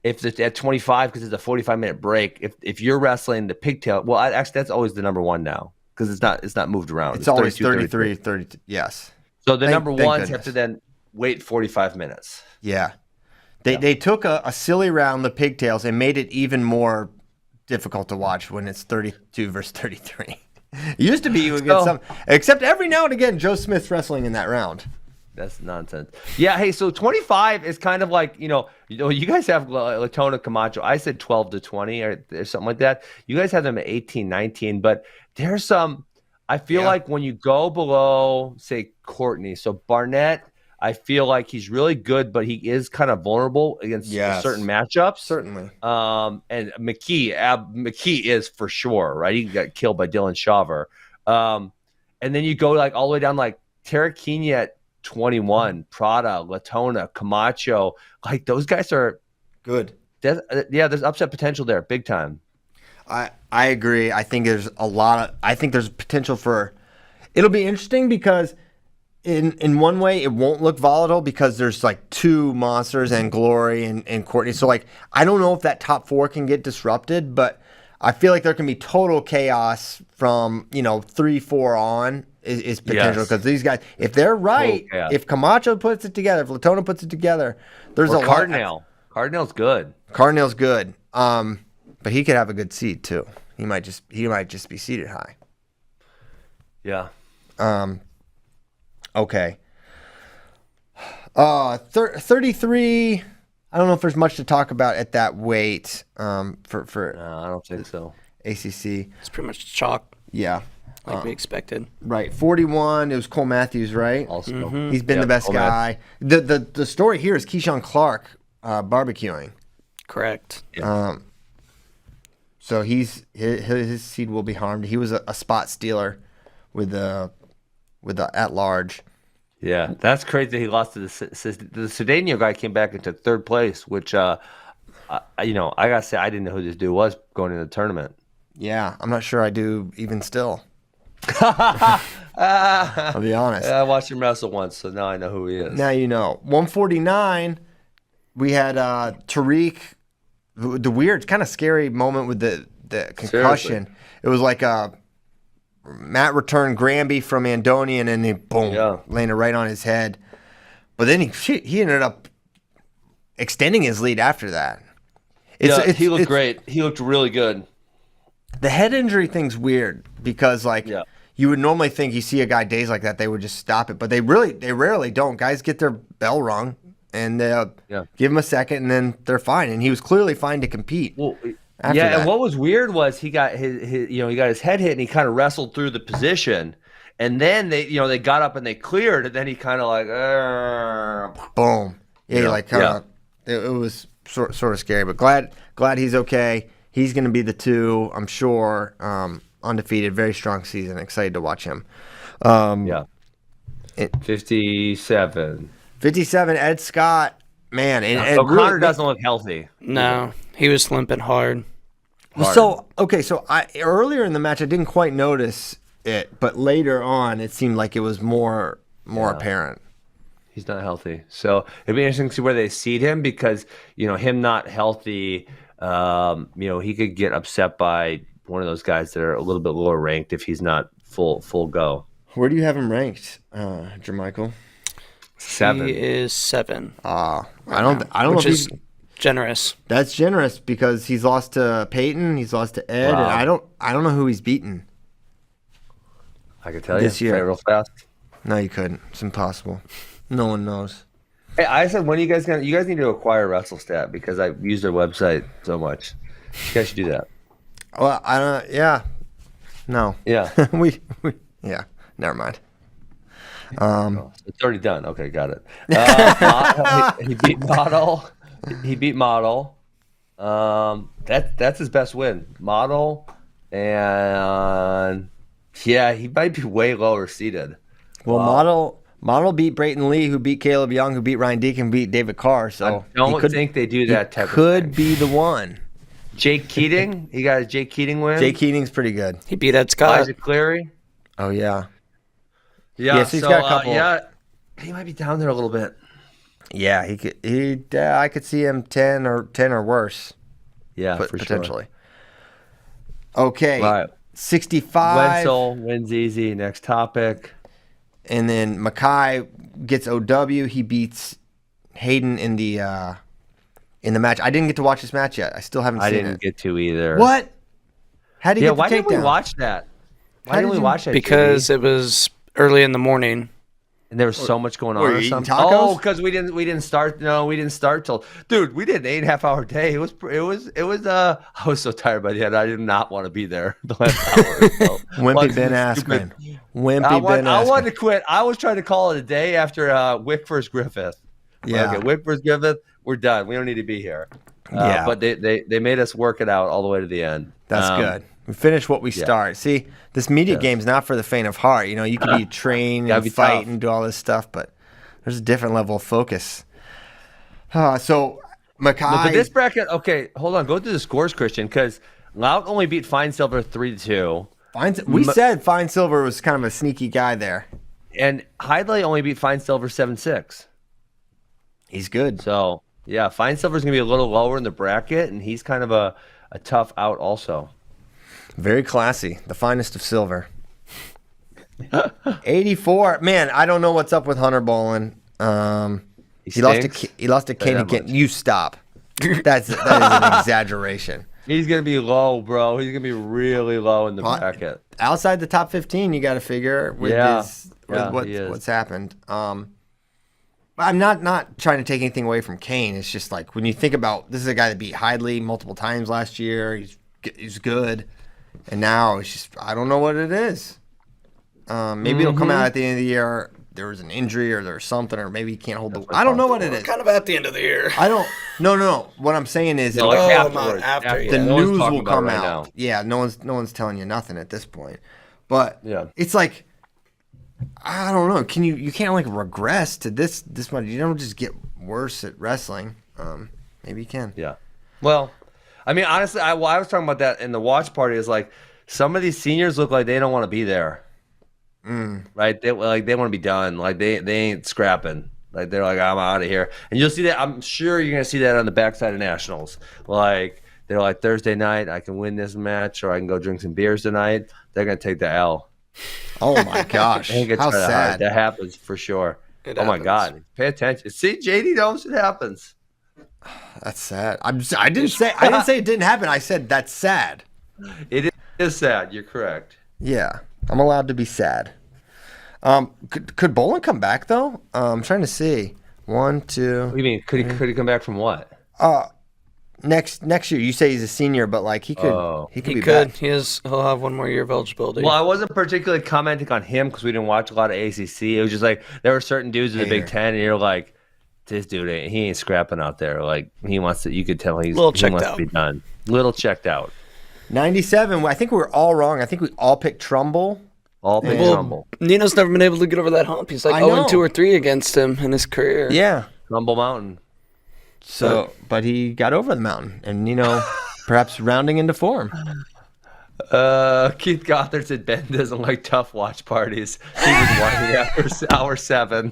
Speaker 2: if it's at 25 because it's a 45-minute break. If you're wrestling the pigtail, well, actually that's always the number 1 now because it's not moved around.
Speaker 1: It's always 33, 32. Yes.
Speaker 2: So the number ones have to then wait 45 minutes.
Speaker 1: Yeah. They took a silly round, the pigtails, and made it even more difficult to watch when it's 32 versus 33. It used to be you would get some, except every now and again, Joe Smith's wrestling in that round.
Speaker 2: That's nonsense. Yeah, hey, so 25 is kind of like, you guys have Latona Camacho. I said 12 to 20 or something like that. You guys have them at 18, 19, but there's some, I feel like when you go below, say, Courtney, so Barnett, I feel like he's really good, but he is kind of vulnerable against certain matchups.
Speaker 1: Certainly.
Speaker 2: And McKee is for sure, right? He got killed by Dylan Shaver. And then you go like all the way down like Tarakini at 21, Prada, Latona, Camacho. Like those guys are
Speaker 1: good.
Speaker 2: There's upset potential there, big time.
Speaker 1: I agree. I think there's there's potential for. It'll be interesting because. In one way, it won't look volatile because there's like 2 monsters and Glory and Courtney. So like, I don't know if that top 4 can get disrupted, but I feel like there can be total chaos from 3-4 on is potential because these guys, if they're right, if Camacho puts it together, if Latona puts it together, there's a
Speaker 2: Cardinal. Cardinal's good.
Speaker 1: Cardinal's good, but he could have a good seed too. He might just be seated high.
Speaker 2: Yeah.
Speaker 1: Okay. 33. I don't know if there's much to talk about at that weight.
Speaker 2: No, I don't think so.
Speaker 1: ACC.
Speaker 3: It's pretty much chalk.
Speaker 1: Yeah.
Speaker 3: Like we expected.
Speaker 1: Right. 41. It was Cole Matthews, right?
Speaker 2: Also,
Speaker 1: he's been the best guy. The story here is Keyshawn Clark barbecuing.
Speaker 3: Correct.
Speaker 2: Yeah.
Speaker 1: So his seed will be harmed. He was a spot stealer with the at large.
Speaker 2: Yeah, that's crazy that he lost to the Cedeno guy. Came back into 3rd place, which I gotta say I didn't know who this dude was going into the tournament.
Speaker 1: Yeah, I'm not sure I do even still. I'll be honest.
Speaker 2: I watched him wrestle once, so now I know who he is.
Speaker 1: Now you know. 149, we had Tariq. The weird, kind of scary moment with the concussion.
Speaker 2: Seriously.
Speaker 1: It was like Matt returned Granby from Andonian and he landed right on his head. But then he ended up extending his lead after that.
Speaker 2: He looked great. He looked really good.
Speaker 1: The head injury thing's weird because you would normally think you see a guy days like that, they would just stop it, but they rarely don't. Guys get their bell rung and they give him a second and then they're fine. And he was clearly fine to compete.
Speaker 2: Well, and what was weird was he got his head hit and he kind of wrestled through the position, and then they got up and they cleared, and then he kind of like
Speaker 1: boom, it was sort of scary, but glad he's okay. He's going to be the 2, I'm sure. Undefeated, very strong season. Excited to watch him.
Speaker 2: 57,
Speaker 1: Ed Scott. Man, and
Speaker 2: O'Connor really doesn't look healthy.
Speaker 3: No, he was limping hard.
Speaker 1: So earlier in the match I didn't quite notice it, but later on it seemed like it was more apparent.
Speaker 2: He's not healthy, so it'd be interesting to see where they seed him because him not healthy, he could get upset by one of those guys that are a little bit lower ranked if he's not full go.
Speaker 1: Where do you have him ranked, Jermichael?
Speaker 2: 7.
Speaker 3: He is 7.
Speaker 1: I don't know
Speaker 3: which
Speaker 1: if
Speaker 3: is generous.
Speaker 1: that's generous because he's lost to Peyton, he's lost to Ed,
Speaker 2: Wow.
Speaker 1: and I don't know who he's beaten.
Speaker 2: I can tell
Speaker 1: This
Speaker 2: you.
Speaker 1: year.
Speaker 2: Say it real fast.
Speaker 1: No, you couldn't. It's impossible. No one knows.
Speaker 2: Hey, I said, when are you guys gonna? You guys need to acquire WrestleStat because I use their website so much. You guys should do that.
Speaker 1: Well, I don't. Yeah. No.
Speaker 2: Yeah.
Speaker 1: we. Yeah. Never mind.
Speaker 2: It's already done. Okay, got it. He beat Model. He beat Model. That's his best win. Model, and yeah, he might be way lower seated.
Speaker 1: Well, Model beat Brayton Lee, who beat Caleb Young, who beat Ryan Deacon, who beat David Carr. So
Speaker 2: I don't think they do that type of
Speaker 1: could
Speaker 2: thing.
Speaker 1: be the one.
Speaker 2: Jake Keating. He got a Jake Keating win.
Speaker 1: Jake Keating's pretty good.
Speaker 3: He beat Ed Scott.
Speaker 2: Isaac Cleary.
Speaker 1: Oh yeah.
Speaker 2: Yeah,
Speaker 1: so he's got a couple.
Speaker 2: Yeah, he might be down there a little bit.
Speaker 1: Yeah, he could. I could see him 10 or worse.
Speaker 2: Yeah, for
Speaker 1: potentially. Okay.
Speaker 2: Right.
Speaker 1: 65.
Speaker 2: Wenzel wins easy. Next topic.
Speaker 1: And then Mackay gets OW. He beats Hayden in the match. I didn't get to watch this match yet. I still haven't seen it.
Speaker 2: I didn't get to either.
Speaker 1: What? How did you get the
Speaker 2: why didn't we
Speaker 1: takedown?
Speaker 2: watch that? Why didn't we watch that?
Speaker 3: Because
Speaker 2: JD?
Speaker 3: it was early in the morning.
Speaker 2: And there was so much going on
Speaker 1: Were
Speaker 2: or
Speaker 1: you eating
Speaker 2: something.
Speaker 1: tacos?
Speaker 2: Oh, because we didn't start. No, we didn't start till. Dude, we did an 8.5 hour day. It was. I was so tired by the end. I did not want to be there the last hour. So.
Speaker 1: Wimpy Ben Askren. Wimpy Ben Askren.
Speaker 2: I wanted to quit. I was trying to call it a day after Wick vs. Griffith.
Speaker 1: Yeah.
Speaker 2: Okay, Wick vs. Griffith. We're done. We don't need to be here.
Speaker 1: Yeah.
Speaker 2: But they made us work it out all the way to the end.
Speaker 1: That's good. We finish what we start. See, this media game's not for the faint of heart. You know, you can be trained
Speaker 2: Gotta
Speaker 1: and
Speaker 2: be
Speaker 1: fight
Speaker 2: tough.
Speaker 1: and do all this stuff, but there's a different level of focus. So Mackay.
Speaker 2: But this bracket, okay, hold on. Go through the scores, Christian, because Lout only beat Fine Silver 3-2.
Speaker 1: We said Fine Silver was kind of a sneaky guy there.
Speaker 2: And Hidley only beat Fine Silver 7-6.
Speaker 1: He's good.
Speaker 2: So, yeah, Fine Silver's going to be a little lower in the bracket, and he's kind of a tough out also.
Speaker 1: Very classy. The finest of silver. 84. Man, I don't know what's up with Hunter Bolin. He lost to Kane again. You stop. That is an exaggeration.
Speaker 2: He's going to be low, bro. He's going to be really low in the bracket.
Speaker 1: Outside the top 15, you got to figure with what's happened. I'm not trying to take anything away from Kane. It's just like when you think about this is a guy that beat Hidley multiple times last year. He's good, and now it's just I don't know what it is. Maybe it'll come out at the end of the year. There was an injury or there's something, or maybe he can't hold the. I don't know what it is.
Speaker 3: Kind of at the end of the year.
Speaker 1: I don't. No. What I'm saying is,
Speaker 3: After
Speaker 1: the
Speaker 2: No one's
Speaker 1: news
Speaker 2: talking
Speaker 1: will
Speaker 2: about it
Speaker 1: come
Speaker 2: right
Speaker 1: out.
Speaker 2: now.
Speaker 1: Yeah, no one's telling you nothing at this point. But it's like I don't know. You can't like regress to this much. You don't just get worse at wrestling. Maybe you can.
Speaker 2: Yeah. Well, I mean, honestly, I was talking about that in the watch party. Is like some of these seniors look like they don't want to be there. Right? They want to be done. Like they ain't scrapping. Like they're like, I'm out of here. And you'll see that. I'm sure you're gonna see that on the backside of nationals. Like they're like Thursday night, I can win this match, or I can go drink some beers tonight. They're gonna take the L.
Speaker 1: Oh my gosh! How sad.
Speaker 2: That happens for sure. My God! Pay attention. See, JD knows it happens.
Speaker 1: That's sad. I didn't say it didn't happen. I said that's sad.
Speaker 2: It is sad. You're correct.
Speaker 1: Yeah, I'm allowed to be sad. Could Bolin come back though? I'm trying to see. 1, 2.
Speaker 2: What do you mean? Could he come back from what?
Speaker 1: Next year. You say he's a senior, but like he could. He could be back.
Speaker 3: He'll have one more year of eligibility.
Speaker 2: Well, I wasn't particularly commenting on him because we didn't watch a lot of ACC. It was just like there were certain dudes in the Big Ten, and you're like, this dude he ain't scrapping out there. Like he wants to. You could tell he wants to be done. Little checked out.
Speaker 1: 97. I think we were all wrong. I think we all picked Trumbull.
Speaker 2: Trumbull.
Speaker 3: Nino's never been able to get over that hump. He's like 0-2 or 3 against him in his career.
Speaker 1: Yeah.
Speaker 2: Trumbull Mountain.
Speaker 1: So, but he got over the mountain, and perhaps rounding into form.
Speaker 2: Keith Gothard said Ben doesn't like tough watch parties. He was whining after hour 7.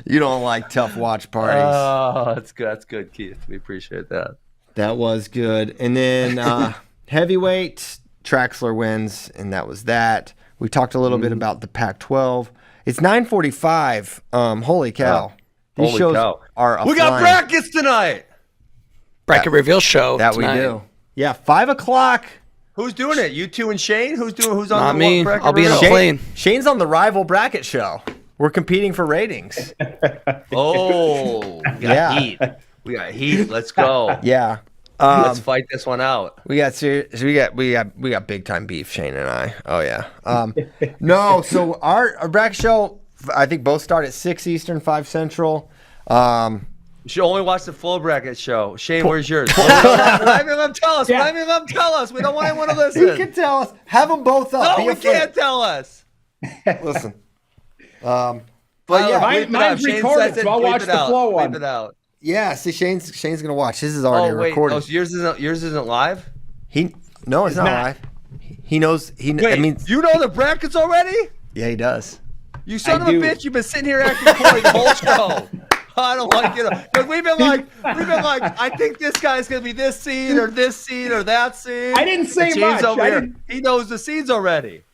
Speaker 1: You don't like tough watch parties.
Speaker 2: Oh, that's good. That's good, Keith. We appreciate that.
Speaker 1: That was good. And then heavyweight, Traxler wins, and that was that. We talked a little bit about the Pac-12. It's 9:45. Holy cow! These
Speaker 2: Holy
Speaker 1: shows
Speaker 2: cow.
Speaker 1: are.
Speaker 2: We got brackets tonight.
Speaker 3: Bracket reveal show
Speaker 1: That
Speaker 3: tonight.
Speaker 1: we do. Yeah, 5 o'clock.
Speaker 2: Who's doing it? You two and Shane? Who's on
Speaker 3: Not
Speaker 2: the
Speaker 3: me.
Speaker 2: bracket
Speaker 3: I'll be in a
Speaker 2: reveal?
Speaker 3: plane.
Speaker 1: Shane's on the rival bracket show. We're competing for ratings.
Speaker 2: Oh, we got heat. We got heat. Let's go.
Speaker 1: Yeah.
Speaker 2: Let's fight this one out.
Speaker 1: We got big time beef, Shane and I. Oh yeah. No, so our bracket show, I think both start at 6 Eastern, 5 Central.
Speaker 2: You should only watch the full bracket show. Shane, where's yours? Let them tell us.
Speaker 4: Yeah.
Speaker 2: Let them tell us. We don't want anyone to
Speaker 1: You
Speaker 2: listen.
Speaker 1: can tell us. Have them both up.
Speaker 2: No, we can't tell us.
Speaker 1: Listen.
Speaker 2: But
Speaker 1: yeah,
Speaker 4: mine's recorded, so I'll watch the Flow one.
Speaker 2: Bleep it out.
Speaker 1: yeah. See, Shane's gonna watch. His is already
Speaker 2: Oh wait,
Speaker 1: recorded.
Speaker 2: so yours isn't live.
Speaker 1: No, it's not
Speaker 4: not.
Speaker 1: live. He knows.
Speaker 2: Wait,
Speaker 1: I mean,
Speaker 2: you know the brackets already?
Speaker 1: yeah, he does.
Speaker 2: You son
Speaker 4: I
Speaker 2: of a
Speaker 4: do.
Speaker 2: bitch! You've been sitting here acting coy the whole show. I don't like it because we've been like, I think this guy's gonna be this seed or that seed.
Speaker 4: I didn't say
Speaker 2: And Shane's
Speaker 4: much.
Speaker 2: over
Speaker 4: I
Speaker 2: here.
Speaker 4: didn't-
Speaker 2: He knows the seeds already.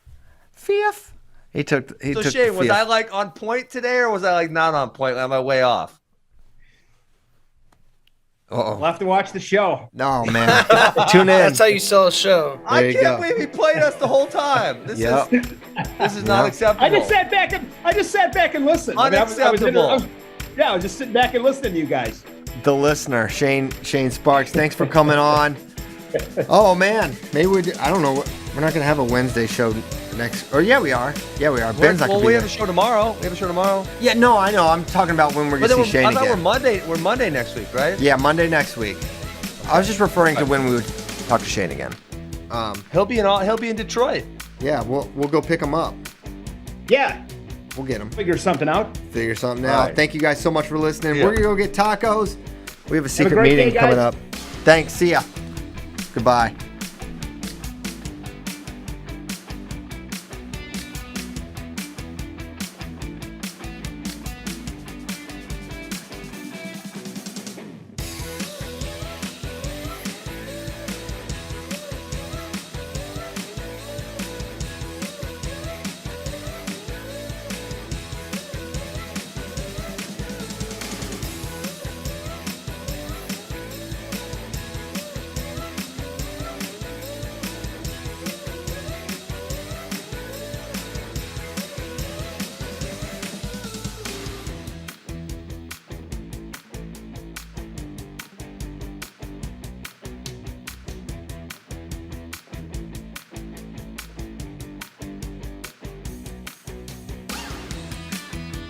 Speaker 1: Fifth. He took.
Speaker 2: So Shane, was I like on point today, or was I like not on point? Am I way off?
Speaker 1: Uh-oh.
Speaker 4: We'll have to watch the show.
Speaker 1: No, man. Tune in.
Speaker 3: That's how you sell a show.
Speaker 2: I
Speaker 1: you
Speaker 2: can't
Speaker 1: go.
Speaker 2: believe he played us the whole time. This
Speaker 1: Yep.
Speaker 2: is not acceptable.
Speaker 4: I just sat back and listened. I mean,
Speaker 2: Unacceptable.
Speaker 4: I was just sitting back and listening to you guys.
Speaker 1: The listener, Shane Sparks. Thanks for coming on. Oh man, maybe I don't know. We're not gonna have a Wednesday show next. Or yeah, we are. Yeah, we are. Ben's not
Speaker 2: Well,
Speaker 1: gonna
Speaker 2: we
Speaker 1: be
Speaker 2: have
Speaker 1: there.
Speaker 2: a show tomorrow.
Speaker 1: Yeah, no, I know. I'm talking about when we're
Speaker 2: But
Speaker 1: gonna
Speaker 2: then
Speaker 1: see Shane
Speaker 2: I thought
Speaker 1: again.
Speaker 2: we're Monday next week, right?
Speaker 1: Yeah, Monday next week. I was just referring to when we would talk to Shane again.
Speaker 2: He'll be in Detroit.
Speaker 1: Yeah, we'll go pick him up.
Speaker 4: Yeah,
Speaker 1: We'll get him.
Speaker 4: figure something out.
Speaker 1: Figure something
Speaker 2: All
Speaker 1: out.
Speaker 2: right.
Speaker 1: Thank you guys so much for listening.
Speaker 2: Yeah.
Speaker 1: We're gonna go get tacos. We have a secret
Speaker 4: great
Speaker 1: meeting
Speaker 4: day,
Speaker 1: coming
Speaker 4: guys.
Speaker 1: up. Thanks. See ya. Goodbye.